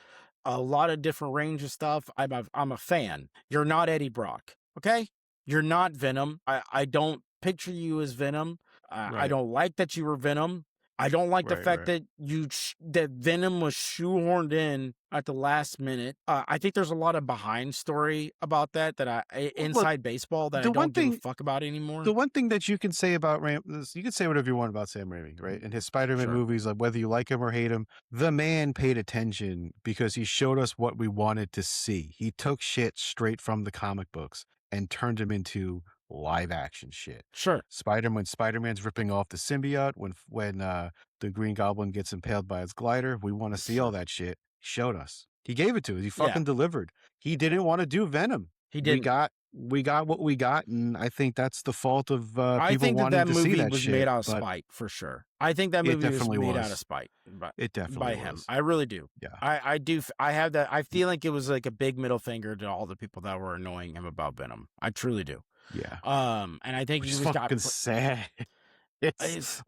a lot of different range of stuff. I'm a fan. You're not Eddie Brock, okay? You're not Venom. I don't picture you as Venom. Right. I don't like that you were Venom. I don't like the Right, fact right. that that Venom was shoehorned in at the last minute. I think there's a lot of behind story about that Look, inside baseball that I the one don't give a thing fuck about anymore. the one thing that you can say about you can say whatever you want about Sam Raimi, right? And his Spider-Man Sure. movies, like whether you like him or hate him, the man paid attention because he showed us what we wanted to see. He took shit straight from the comic books and turned him into live action shit. Sure. Spider-Man's ripping off the symbiote, when the Green Goblin gets impaled by his glider, we want to see all that shit. He showed us. He gave it to us. He fucking delivered. He didn't want to do Venom. He didn't. We got what we got, and I think that's the fault of I people think wanting that to see movie that was shit. made out of but spite for sure. I think that It movie was definitely made out was. of spite It definitely by him. was. I really do. Yeah. I do. I have that. I feel like it was like a big middle finger to all the people that were annoying him about Venom. I truly do. Yeah. And I think Which he is was fucking sad. It's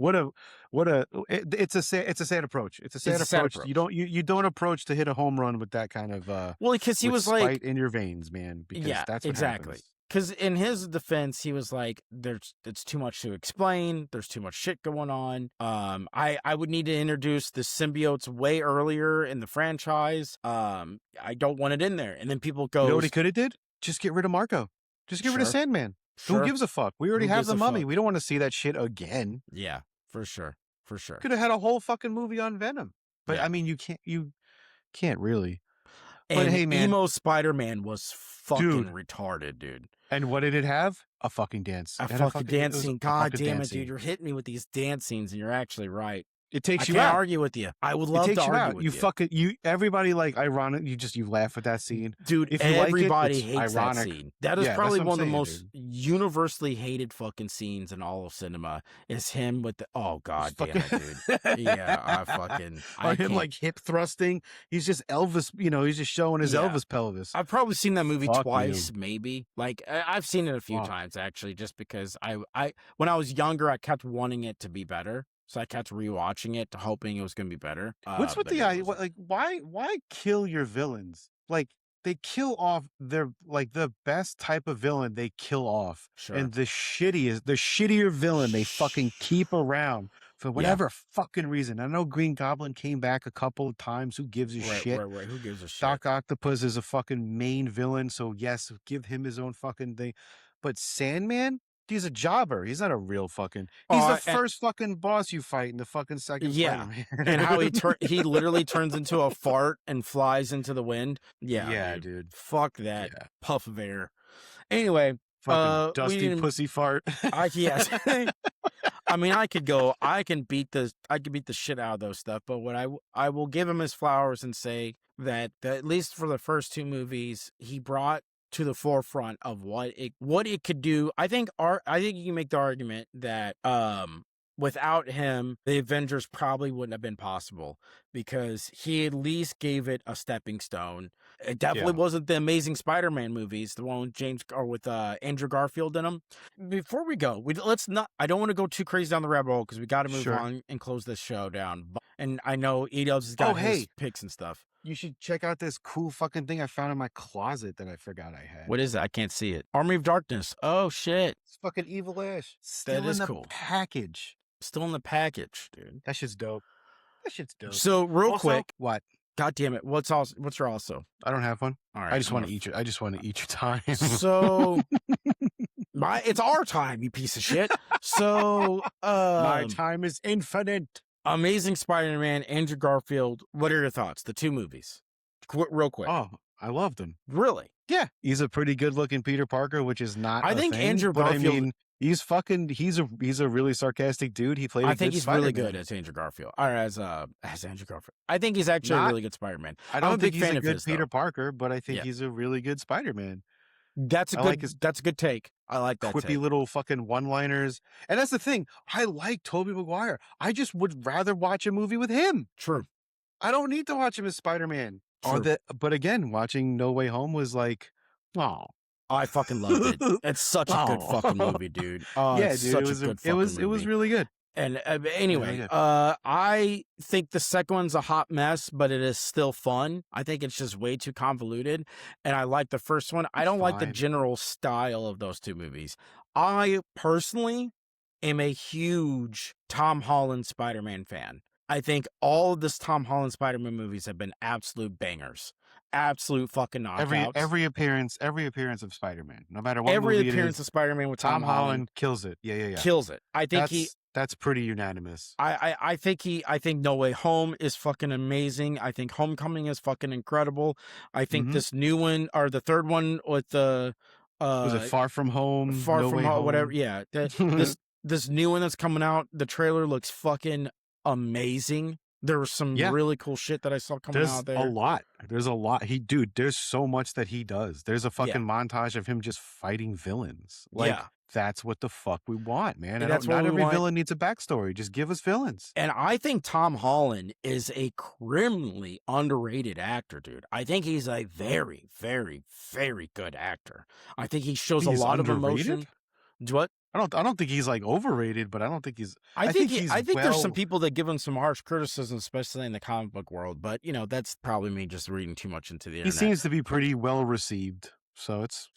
it's a sad approach. It's a sad approach. You don't approach to hit a home run with that kind of well, because he with was spite like in your veins, man. Because yeah, that's what exactly. happens. Because in his defense, he was like, it's too much to explain. There's too much shit going on. I would need to introduce the symbiotes way earlier in the franchise. I don't want it in there. And then people go, You know what he could have did? Just get rid of Marco. Just get rid of Sure. Sandman. Sure. Who gives a fuck? We already Who have gives the a Mummy. fuck? We don't want to see that shit again. Yeah, for sure. For sure. Could have had a whole fucking movie on Venom. But Yeah. I mean, you can't really. And But hey, man, emo Spider-Man was fucking Dude. retarded, dude. and what did it have? A fucking dance. A It had a fucking it dance was scene. a God fucking damn dance it, dude. scene. You're hitting me with these dance scenes, and you're actually right. It I takes you can't out. argue with you. I would It love to takes you argue out. with You you. fucking everybody like ironic. You laugh at that scene. Dude, If you like it, everybody it's hates ironic. that scene. That is Yeah, that's probably what I'm one of the saying, most universally hated fucking scenes in all of cinema. Is him with the god damn it, dude. Yeah, I Or him can't. like hip thrusting. He's just Elvis. He's just showing his Yeah. Elvis pelvis. I've probably seen that movie Fuck twice, maybe. Like I've seen it a few Fuck. times actually, just because I when I was younger, I kept wanting it to be better, so I kept rewatching it, hoping it was going to be better. What's with but the it idea? wasn't. Like, why kill your villains? Like, they kill off their like the best type of villain. They kill off, Sure. and the shittier villain they fucking keep around for whatever fucking reason. I know Green Goblin came back a couple of times. Who gives a shit? Right. Who gives a shit? Doc Octopus is a fucking main villain, so yes, give him his own fucking thing. But Sandman, he's a jobber. He's not a real fucking. He's the first fucking boss you fight in the fucking second Spider-Man. And how he literally turns into a fart and flies into the wind. Yeah, dude. Fuck that Yeah. puff of air. Anyway, Fucking dusty pussy fart. yes. I mean, I could beat the shit out of those stuff, but what I will give him his flowers and say that at least for the first two movies, he brought to the forefront of what it could do. I think you can make the argument that without him, the Avengers probably wouldn't have been possible, because he at least gave it a stepping stone. It definitely wasn't the Amazing Spider-Man movies, the one with Andrew Garfield in them. Before we go, I don't want to go too crazy down the rabbit hole, because we got to move on and close this show down. And I know Edos has got his picks and stuff. You should check out this cool fucking thing I found in my closet that I forgot I had. What is it? I can't see it. Army of Darkness. Oh shit. It's fucking Evil Ash. That is in the cool. package. Still in the package, dude. That shit's dope. So real quick, what? God damn it. What's your also? I don't have one. All right. I just want to eat your. I just want to eat your time. So it's our time, you piece of shit. So my time is infinite. Amazing Spider-Man, Andrew Garfield. What are your thoughts? The two movies. Real quick. Oh, I loved him. Really? Yeah, he's a pretty good-looking Peter Parker, which is not. I think thing, Andrew but Garfield. I mean, he's a really sarcastic dude. He played. I think he's Spider-Man. really good as Andrew Garfield, or as Andrew Garfield. I think he's actually a really good Spider-Man. I don't think he's fan a of good his, Peter though. Parker, but I think he's a really good Spider-Man. That's a good take. I like that quippy take. little fucking one-liners. And that's the thing. I like Tobey Maguire. I just would rather watch a movie with him. True. I don't need to watch him as Spider-Man. But again, watching No Way Home was like, oh. I fucking loved it. It's such a good fucking movie, dude. Yeah, dude. It was really good. And anyway, I think the second one's a hot mess, but it is still fun. I think it's just way too convoluted. And I like the first one. I don't like the general style of those two movies. I personally am a huge Tom Holland Spider-Man fan. I think all of this Tom Holland Spider-Man movies have been absolute bangers. Absolute fucking knockouts. Every appearance of Spider-Man, no matter what Every movie appearance it is, of Spider-Man with Tom Tom Holland kills it. Yeah. kills it. I think that's pretty unanimous. I think No Way Home is fucking amazing. I think Homecoming is fucking incredible. I think this new one, or the third one with the was it Far From Home? Far No From Way Home, Home? whatever. Yeah, this new one that's coming out, the trailer looks fucking amazing. There was some really cool shit that I saw coming out there. There's a lot. There's so much that he does. There's a fucking montage of him just fighting villains. That's what the fuck we want, man. Not every villain needs a backstory. Just give us villains. And I think Tom Holland is a criminally underrated actor, dude. I think he's a very, very, very good actor. I think he shows a lot of emotion. What? I don't think he's like overrated, but I don't think he's. I think there's some people that give him some harsh criticism, especially in the comic book world. But that's probably me just reading too much into the internet. He seems to be pretty well received, so it's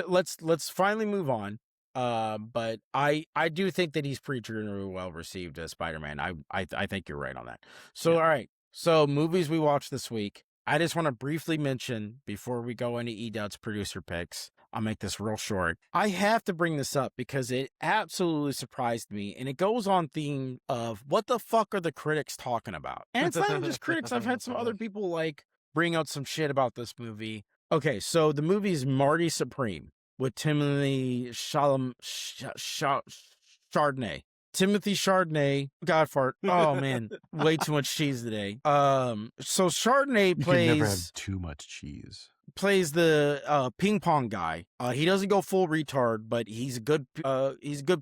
let's finally move on. But I do think that he's pretty well received as Spider-Man. I think you're right on that. So all right, so movies we watched this week. I just want to briefly mention before we go into EDUT's producer picks. I'll make this real short. I have to bring this up because it absolutely surprised me, and it goes on theme of what the fuck are the critics talking about? And it's not even just critics. I've had some other people bring out some shit about this movie. Okay, so the movie is Marty Supreme with Timothy Chardonnay. Timothy Chardonnay, God fart. Oh man, way too much cheese today. So Chardonnay plays. You can never have too much cheese. Plays the ping pong guy. He doesn't go full retard, but he's a good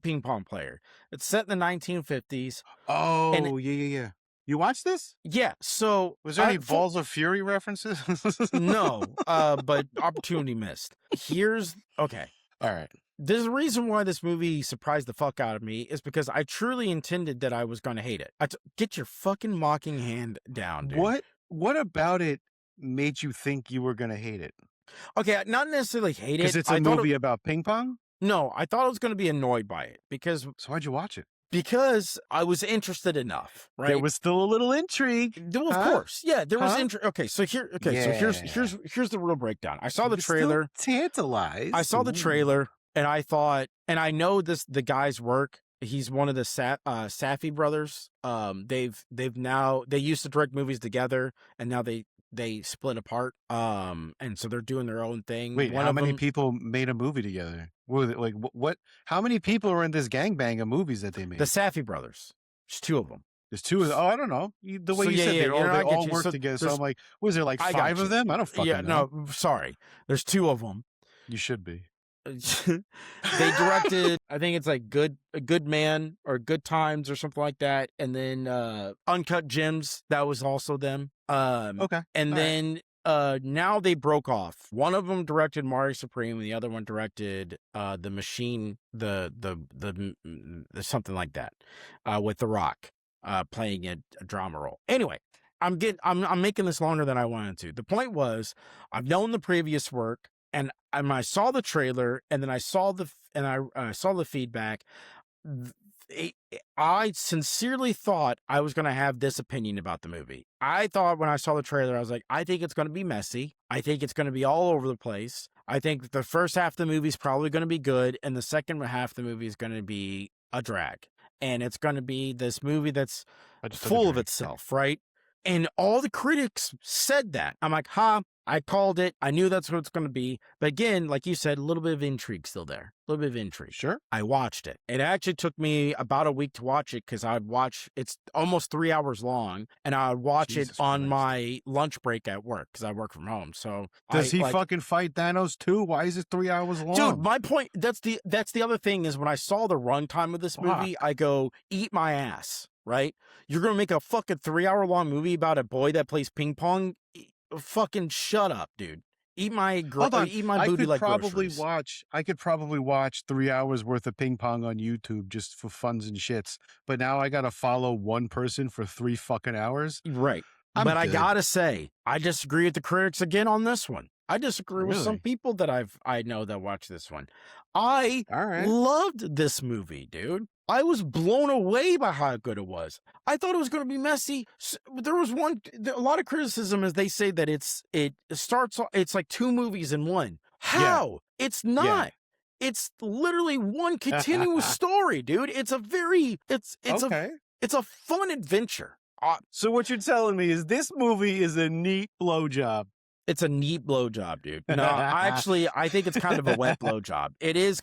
ping pong player. It's set in the 1950s. Oh, yeah. You watched this? Yeah. So was there any Balls of Fury references? No, but opportunity missed. Okay. All right. There's a reason why this movie surprised the fuck out of me is because I truly intended that I was going to hate it. Get your fucking mocking hand down, dude. What about it made you think you were going to hate it? Okay, not necessarily hate it. Because it's a movie about ping pong? No, I thought I was going to be annoyed by it because... So why'd you watch it? Because I was interested enough, right? There was still a little intrigue. Of course. Yeah, there was intrigue. Okay, so here's the real breakdown. I saw the trailer. Tantalized. I saw the trailer and I thought, and I know the guy's work. He's one of the Safdie brothers. They used to direct movies together, and now they split apart. And so they're doing their own thing. Wait, how many people made a movie together? What? How many people are in this gangbang of movies that they made? The Safdie brothers. There's two of them. There's two of them. Oh, I don't know. The way you said they all work together. So I'm like, was there five of them? I don't fucking know. No, sorry. There's two of them. You should be. They directed, I think it's like A Good Man or Good Times or something like that, and then Uncut Gems, that was also them. Okay. And then now they broke off. One of them directed Marty Supreme, and the other one directed The Machine, the something like that, with The Rock playing a drama role. Anyway, I'm making this longer than I wanted to. The point was, I've known the previous work. And I saw the trailer, and then I saw the feedback. I sincerely thought I was going to have this opinion about the movie. I thought when I saw the trailer, I was like, I think it's going to be messy. I think it's going to be all over the place. I think the first half of the movie is probably going to be good, and the second half of the movie is going to be a drag. And it's going to be this movie that's full of itself, right? And all the critics said that. I'm like, I called it. I knew that's what it's going to be. But again, like you said, a little bit of intrigue still there. A little bit of intrigue. Sure. I watched it. It actually took me about a week to watch it because it's almost 3 hours long, and I would watch it on my lunch break at work because I work from home. So does he fucking fight Thanos too? Why is it 3 hours long? Dude, my point, that's the other thing is when I saw the runtime of this movie, I go, eat my ass, right? You're going to make a fucking 3 hour long movie about a boy that plays ping pong? Fucking shut up, dude. Eat my booty like groceries. I could probably watch 3 hours worth of ping pong on YouTube just for funs and shits. But now I gotta follow one person for 3 fucking hours. Right. I gotta say, I disagree with the critics again on this one. I disagree with some Really? people that I know that watch this one. I All right. loved this movie, dude. I was blown away by how good it was. I thought it was going to be messy. There was a lot of criticism as they say that it's like two movies in one. How? It's not. It's literally one continuous story, dude. It's Okay. it's a fun adventure. So what you're telling me is this movie is a neat blowjob. It's a neat blowjob, dude. No, I think it's kind of a wet blowjob. It is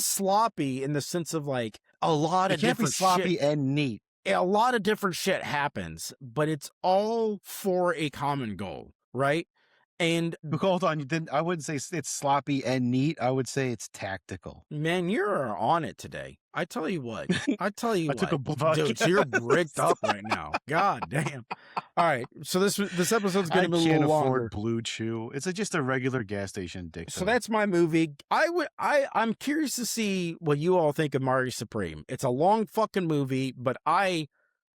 sloppy in the sense of like a lot of It can't be different sloppy shit. and neat. A lot of different shit happens, but it's all for a common goal, right? And Hold on, I wouldn't say it's sloppy and neat. I would say it's tactical. man, you're on it today. I tell you what. I took a Dude, bucket. so you're bricked up right now. God damn. All right, so this episode's I getting a can't little afford longer. Blue Chew. It's just a regular gas station dick. So that's my movie. I'm curious to see what you all think of Mario Supreme. It's a long fucking movie, but I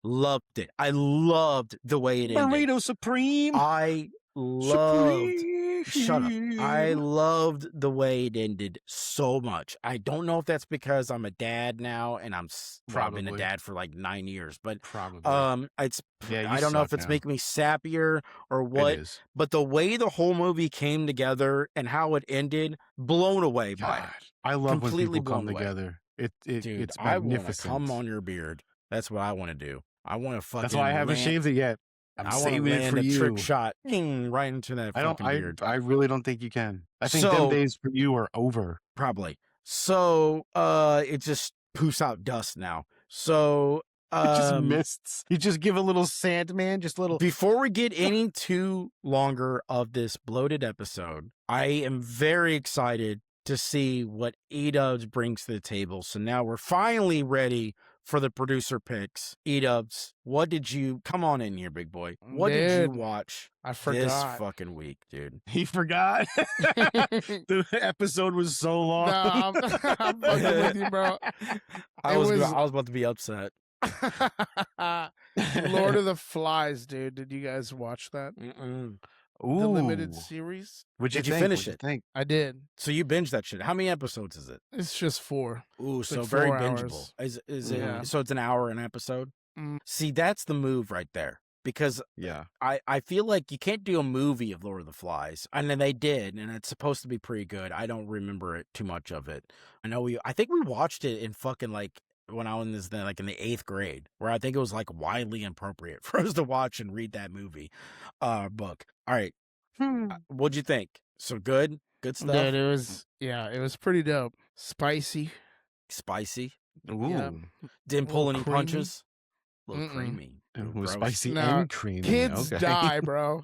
loved it. I loved the way it ended. Burrito Supreme. I loved. Supreme. Shut up. I loved the way it ended so much. I don't know if that's because I'm a dad now, and I've been a Probably. dad for like 9 years, but Probably. it's. Yeah, you I don't know if suck it's now. making me sappier or what. It is. But the way the whole movie came together and how it ended, blown away by God, it. I love when Completely people come blown away. together. Dude, It's I want to magnificent. come on your beard. That's what I want to do. I want to fucking. That's why I haven't land- shaved it yet. I'm I want to saving it land for a you. trick shot right into that fucking beard. I really don't think you can. I think So- them days for you are over. Probably. So it just poofs out dust now. So It just mists. You just give a little Sandman, just a little. before we get any too longer of this bloated episode, I am very excited to see what E-Dubs brings to the table. So now we're finally ready for the producer picks. E-Dubs, what did you come on in here, big boy? What did you Dude, watch I this forgot. fucking week, dude? He forgot. The episode was so long. Nah, I'm fucking with you, bro. I It was was- I was about to be upset. Lord of the Flies, dude. Did you guys watch that? Mm-mm. The limited Ooh. series? What'd you Did you think? finish What'd you it? think? I did. So you binged that shit. How many episodes is it? It's just 4. Ooh, so like very 4 bingeable. hours. Is Yeah. it? So it's an hour an episode. Mm. See, that's the move right there. Because Yeah. I feel like you can't do a movie of Lord of the Flies, and then they did, and it's supposed to be pretty good. I don't remember it too much of it. I think we watched it in fucking like when I was in the 8th grade, where I think it was like widely appropriate for us to watch and read that movie, book. All right, what'd you think? So good stuff. Dude, it was pretty dope. Spicy. Spicy. Ooh. Yeah. Didn't pull Little any creamy. punches. A little Mm-mm. creamy. It Ooh, was gross. spicy Nah, and creamy. Kids Okay. die, bro.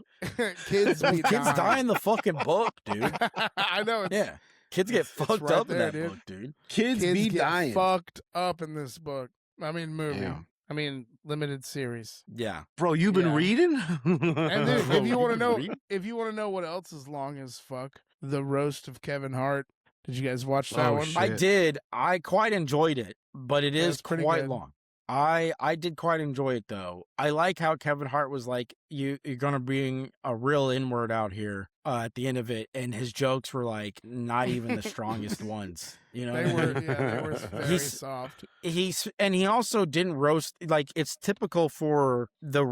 Kids be Kids die dying. in the fucking book, dude. I know. It's, Yeah. Kids get it's fucked right up in there, that dude. book, dude. Kids Kids be get dying. fucked up in this book. I mean, movie. Damn. I mean, limited series. Yeah. Bro, you've been Yeah. reading? And dude, Bro, if you you want to been know, reading? if you want to know what else is long as fuck, the roast of Kevin Hart. Did you guys watch that Oh, one? shit. I did. I quite enjoyed it, but it Yeah, is it's pretty quite good. long. I did quite enjoy it though. I like how Kevin Hart was like, you're gonna bring a real N-word out here at the end of it, and his jokes were like not even the strongest ones. You know, They what I were, mean? yeah, they were very He's- soft. He also didn't roast, like it's typical for the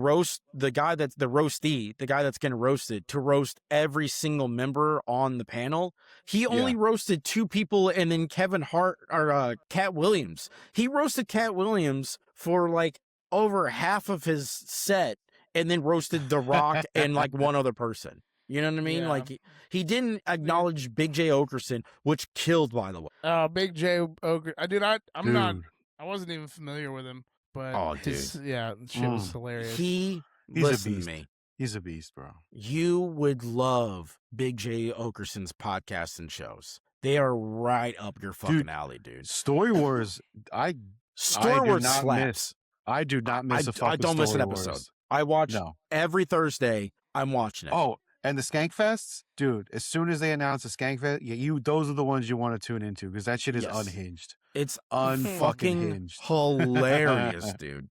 guy that's the roastee, the guy that's getting roasted, to roast every single member on the panel. He only roasted 2 people, and then Kevin Hart or Cat Williams. He roasted Cat Williams for like over half of his set, and then roasted The Rock and like one other person. You know what I mean? Yeah. Like he didn't acknowledge Big J Okerson, which killed, by the way. Big J Ogre. I'm not. Dude. I wasn't even familiar with him, but Oh, his, yeah, shit was hilarious. He He's a listen to beast. me. He's a beast, bro. You would love Big J Okerson's podcasts and shows. They are right up your fucking Dude, alley, dude. Story Wars, I Story do Wars not slaps. miss. I do not miss a fucking I don't miss an Story episode. Wars. I watch No. every Thursday. I'm watching it. Oh, and the Skank Fests, dude. As soon as they announce the Skank Fest, those are the ones you want to tune into because that shit is Yes. unhinged. It's Unfucking fucking hinged. hilarious, dude.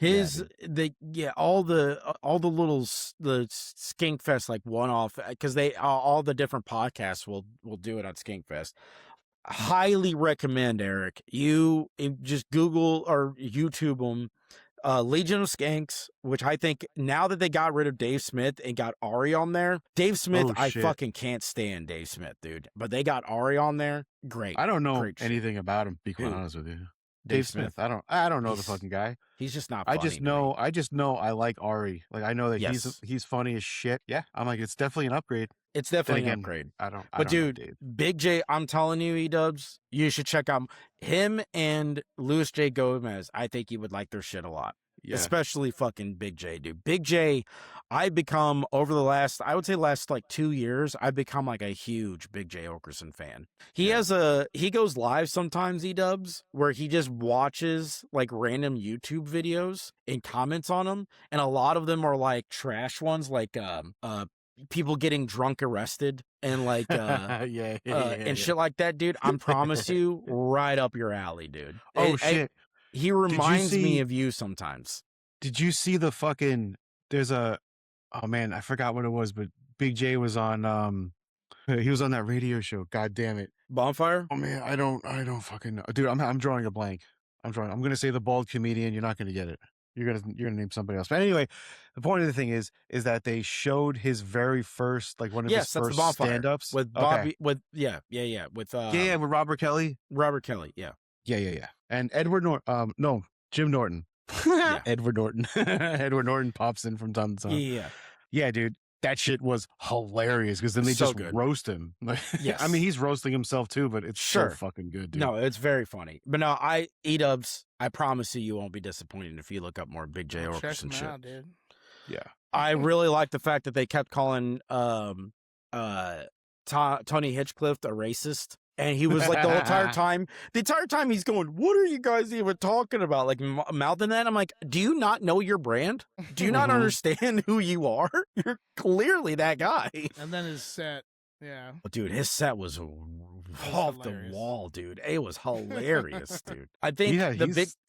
all the the Skink Fest like one off, because they all the different podcasts will do it on Skink Fest. Highly recommend, Eric. You just Google or YouTube them. Legion of Skanks, which I think now that they got rid of Dave Smith and got Ari on there, Dave Smith, I fucking can't stand Dave Smith, dude. But they got Ari on there. Great. I don't know anything about him, to be quite honest with you. Dave Smith. I don't know the fucking guy. He's just not funny. I just know I like Ari. Like, I know that he's funny as shit. Yeah. I'm like, it's definitely an upgrade. It's definitely an upgrade. But dude, Big J, I'm telling you, E-dubs, you should check out him and Luis J. Gomez. I think you would like their shit a lot. Yeah. Especially fucking Big J, dude. Big J, I've become over the last, I would say last like 2 years, I've become like a huge Big J Okerson fan. He goes live sometimes, E-dubs, where he just watches like random YouTube videos and comments on them. And a lot of them are like trash ones, like people getting drunk arrested and like and shit like that, dude. I promise you, right up your alley, dude. He reminds me of you sometimes. Did you see the fucking, oh man, I forgot what it was, but Big J was on, he was on that radio show. God damn it. Bonfire? Oh man, I don't fucking know. Dude, I'm drawing a blank. I'm going to say the bald comedian. You're not going to get it. You're going to name somebody else. But anyway, the point of the thing is that they showed his very first, like one of his first stand-ups. With Bobby, with with Robert Kelly. Yeah. And Jim Norton. Edward Norton. Edward Norton pops in from time to time. Yeah, dude. That shit was hilarious because then they just roast him. Yes. I mean, he's roasting himself too, but it's so fucking good, dude. No, it's very funny. But no, E-dubs, I promise you won't be disappointed if you look up more Big J Okerson shit. Out, dude. Yeah. I really like the fact that they kept calling Tony Hitchcliff a racist. And he was like the entire time he's going, what are you guys even talking about? Like mouthing that. I'm like, do you not know your brand? Do you not understand who you are? You're clearly that guy. And then his set. Yeah. Dude, his set was off the wall, dude. It was hilarious, dude. I think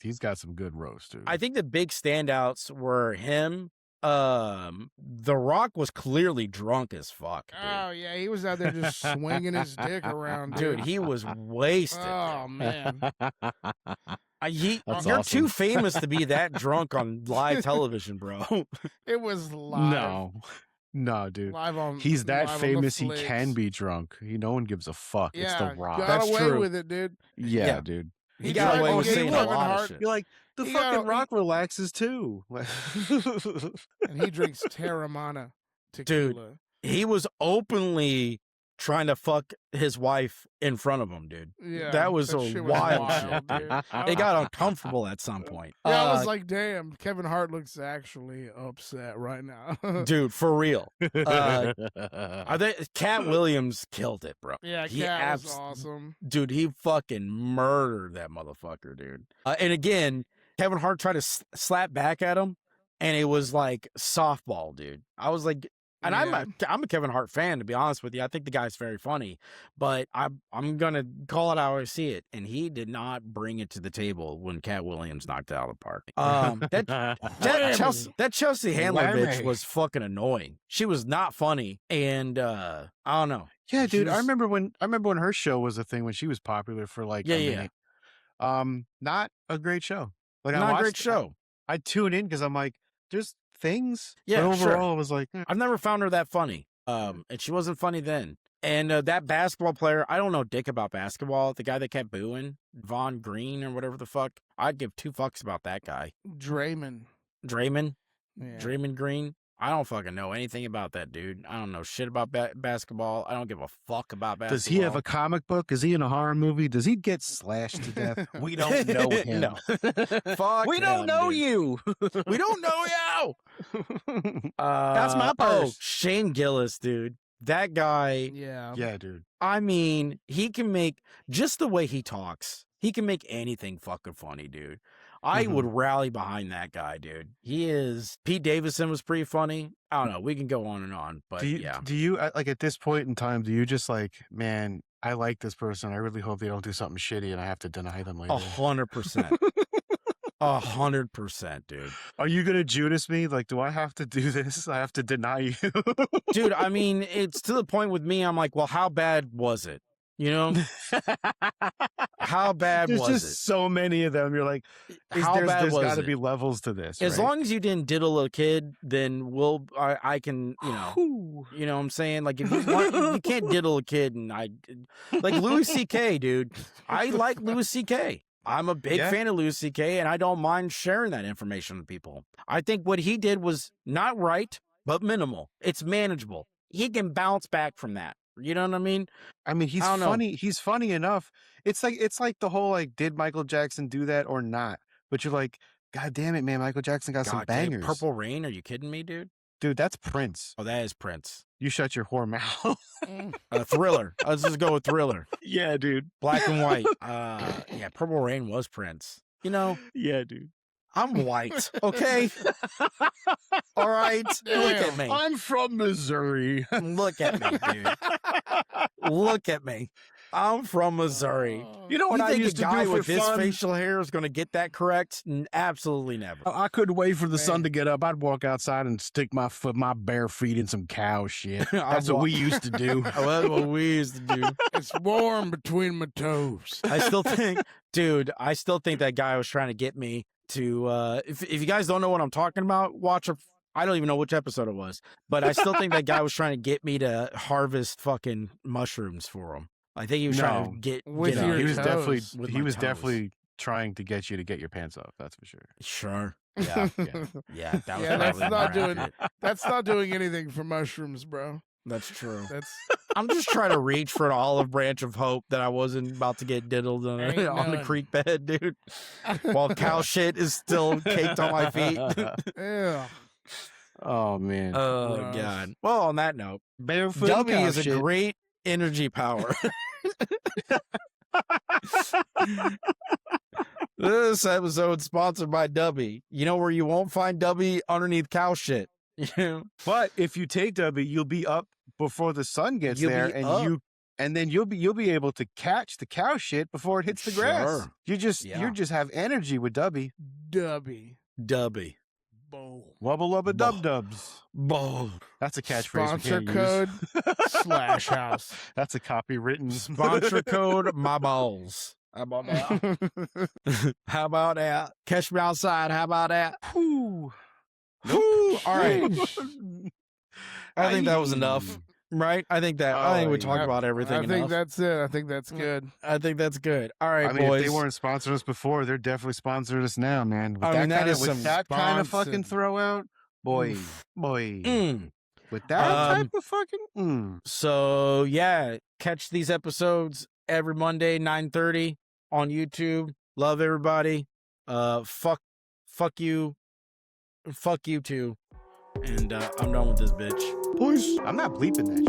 he's got some good roast, dude. I think the big standouts were him. The Rock was clearly drunk as fuck, dude. Oh yeah, he was out there just swinging his dick around, dude. He was wasted. Oh man, you're awesome. too famous to be that drunk on live television, bro. It was live. No, dude. Live on. He's that famous. He can be drunk. No one gives a fuck. Yeah, it's The Rock. Got That's away true. with it, dude. Yeah, dude. He got away with saying a lot of shit. You're like, the fucking Rock relaxes too. And he drinks Terramana tequila. Dude, he was openly trying to fuck his wife in front of him, dude. Yeah, that was a wild shit, dude. It got uncomfortable at some point. Yeah, I was like, damn, Kevin Hart looks actually upset right now. Dude, for real. Cat Williams killed it, bro. Yeah, Cat was awesome. Dude, he fucking murdered that motherfucker, dude. And again, Kevin Hart tried to slap back at him, and it was like softball, dude. I was like, and I'm a Kevin Hart fan, to be honest with you. I think the guy's very funny, but I'm gonna call it how I see it. And he did not bring it to the table when Cat Williams knocked it out of the park. That Chelsea Handler bitch was fucking annoying. She was not funny, and I don't know. Yeah, dude. I remember when her show was a thing when she was popular for like a minute. Not a great show. Like not a great show. I tune in because I'm like, there's things. Yeah, but overall, it was like, I've never found her that funny. And she wasn't funny then. And that basketball player, I don't know dick about basketball. The guy that kept booing, Von Green or whatever the fuck. I'd give 2 fucks about that guy. Draymond. Yeah. Draymond Green. I don't fucking know anything about that dude. I don't know shit about basketball. I don't give a fuck about basketball. Does he have a comic book? Is he in a horror movie? Does he get slashed to death? We don't know him. No. Fuck we don't know dude. you. We don't know you. That's my purse. Oh, Shane Gillis, dude. That guy. Yeah, dude. I mean, he can make, just the way he talks, he can make anything fucking funny, dude. I would rally behind that guy, dude. He is. Pete Davidson was pretty funny. I don't know. We can go on and on, but do you like at this point in time, do you just like, man, I like this person. I really hope they don't do something shitty and I have to deny them later. 100%. 100%, dude. Are you gonna Judas me? Like, do I have to do this? I have to deny you, Dude, I mean, it's to the point with me. I'm like, well, how bad was it? You know, how bad There's was just it? so many of them. You're like, How bad there's was got to it? be levels to this. As right? long as you didn't diddle a kid, then I can, you know what I'm saying? Like if you can't diddle a kid and like Louis C.K., dude. I like Louis C.K. I'm a big fan of Louis C.K. and I don't mind sharing that information with people. I think what he did was not right, but minimal. It's manageable. He can bounce back from that. You know what I mean? I mean, he's funny. He's funny enough. It's like the whole like, did Michael Jackson do that or not? But you're like, God damn it, man! Michael Jackson got some bangers. Purple Rain? Are you kidding me, dude? Dude, that's Prince. Oh, that is Prince. You shut your whore mouth. Thriller. Let's just go with Thriller. Yeah, dude. Black and white. Yeah, Purple Rain was Prince. You know? Yeah, dude. I'm white, okay? All right? Look at me. I'm from Missouri. Look at me, dude. Look at me. I'm from Missouri. You know what You I think used a to guy do for with his fun? facial hair is going to get that correct? Absolutely never. I couldn't wait for the sun to get up. I'd walk outside and stick my bare feet in some cow shit. That's what we used to do. Oh, that's what we used to do. It's warm between my toes. I still think, dude, that guy was trying to get me to, if you guys don't know what I'm talking about, I don't even know which episode it was, but I still think that guy was trying to get me to harvest fucking mushrooms for him. I think he was trying to get with out. your He was toes. definitely trying to get you to get your pants off. That's for sure. Sure. Yeah. Yeah. That was Yeah, that's probably not more doing. accurate. That's not doing anything for mushrooms, bro. That's true. That's I'm just trying to reach for an olive branch of hope that I wasn't about to get diddled on, Ain't on the none. creek bed, dude. While cow shit is still caked on my feet. yeah. Oh man. Oh, Gross. God. Well, on that note, Barefoot Dubby cow is a shit. great energy power. This episode sponsored by Dubby. You know where you won't find Dubby? Underneath cow shit. You know? But if you take W, you'll be up before the sun gets You'll there, be and up. then you'll be able to catch the cow shit before it hits the grass. Sure. You just Yeah. have energy with W. Dubby. Dubby. Boom. Wubba lubba dub dubs. Boom. That's a catchphrase. Sponsor we can't code use. slash house. That's a copywritten Sponsor code my balls. How about that? How about that? Catch me outside. How about that? Whew. Whew. All right. I think that was Aye. enough, right? I think we talked about everything I think enough. that's it. I think that's good. I think that's good. All right, I mean, boys. if they weren't sponsoring us before, they're definitely sponsoring us now, man. With I mean, that is with some that kind of fucking sponsored. throwout, boy, boy. Mm. With that Um, type of fucking. So yeah, catch these episodes every Monday, 9:30 on YouTube. Love everybody. Fuck you too. And I'm done with this bitch. I'm not bleeping that shit.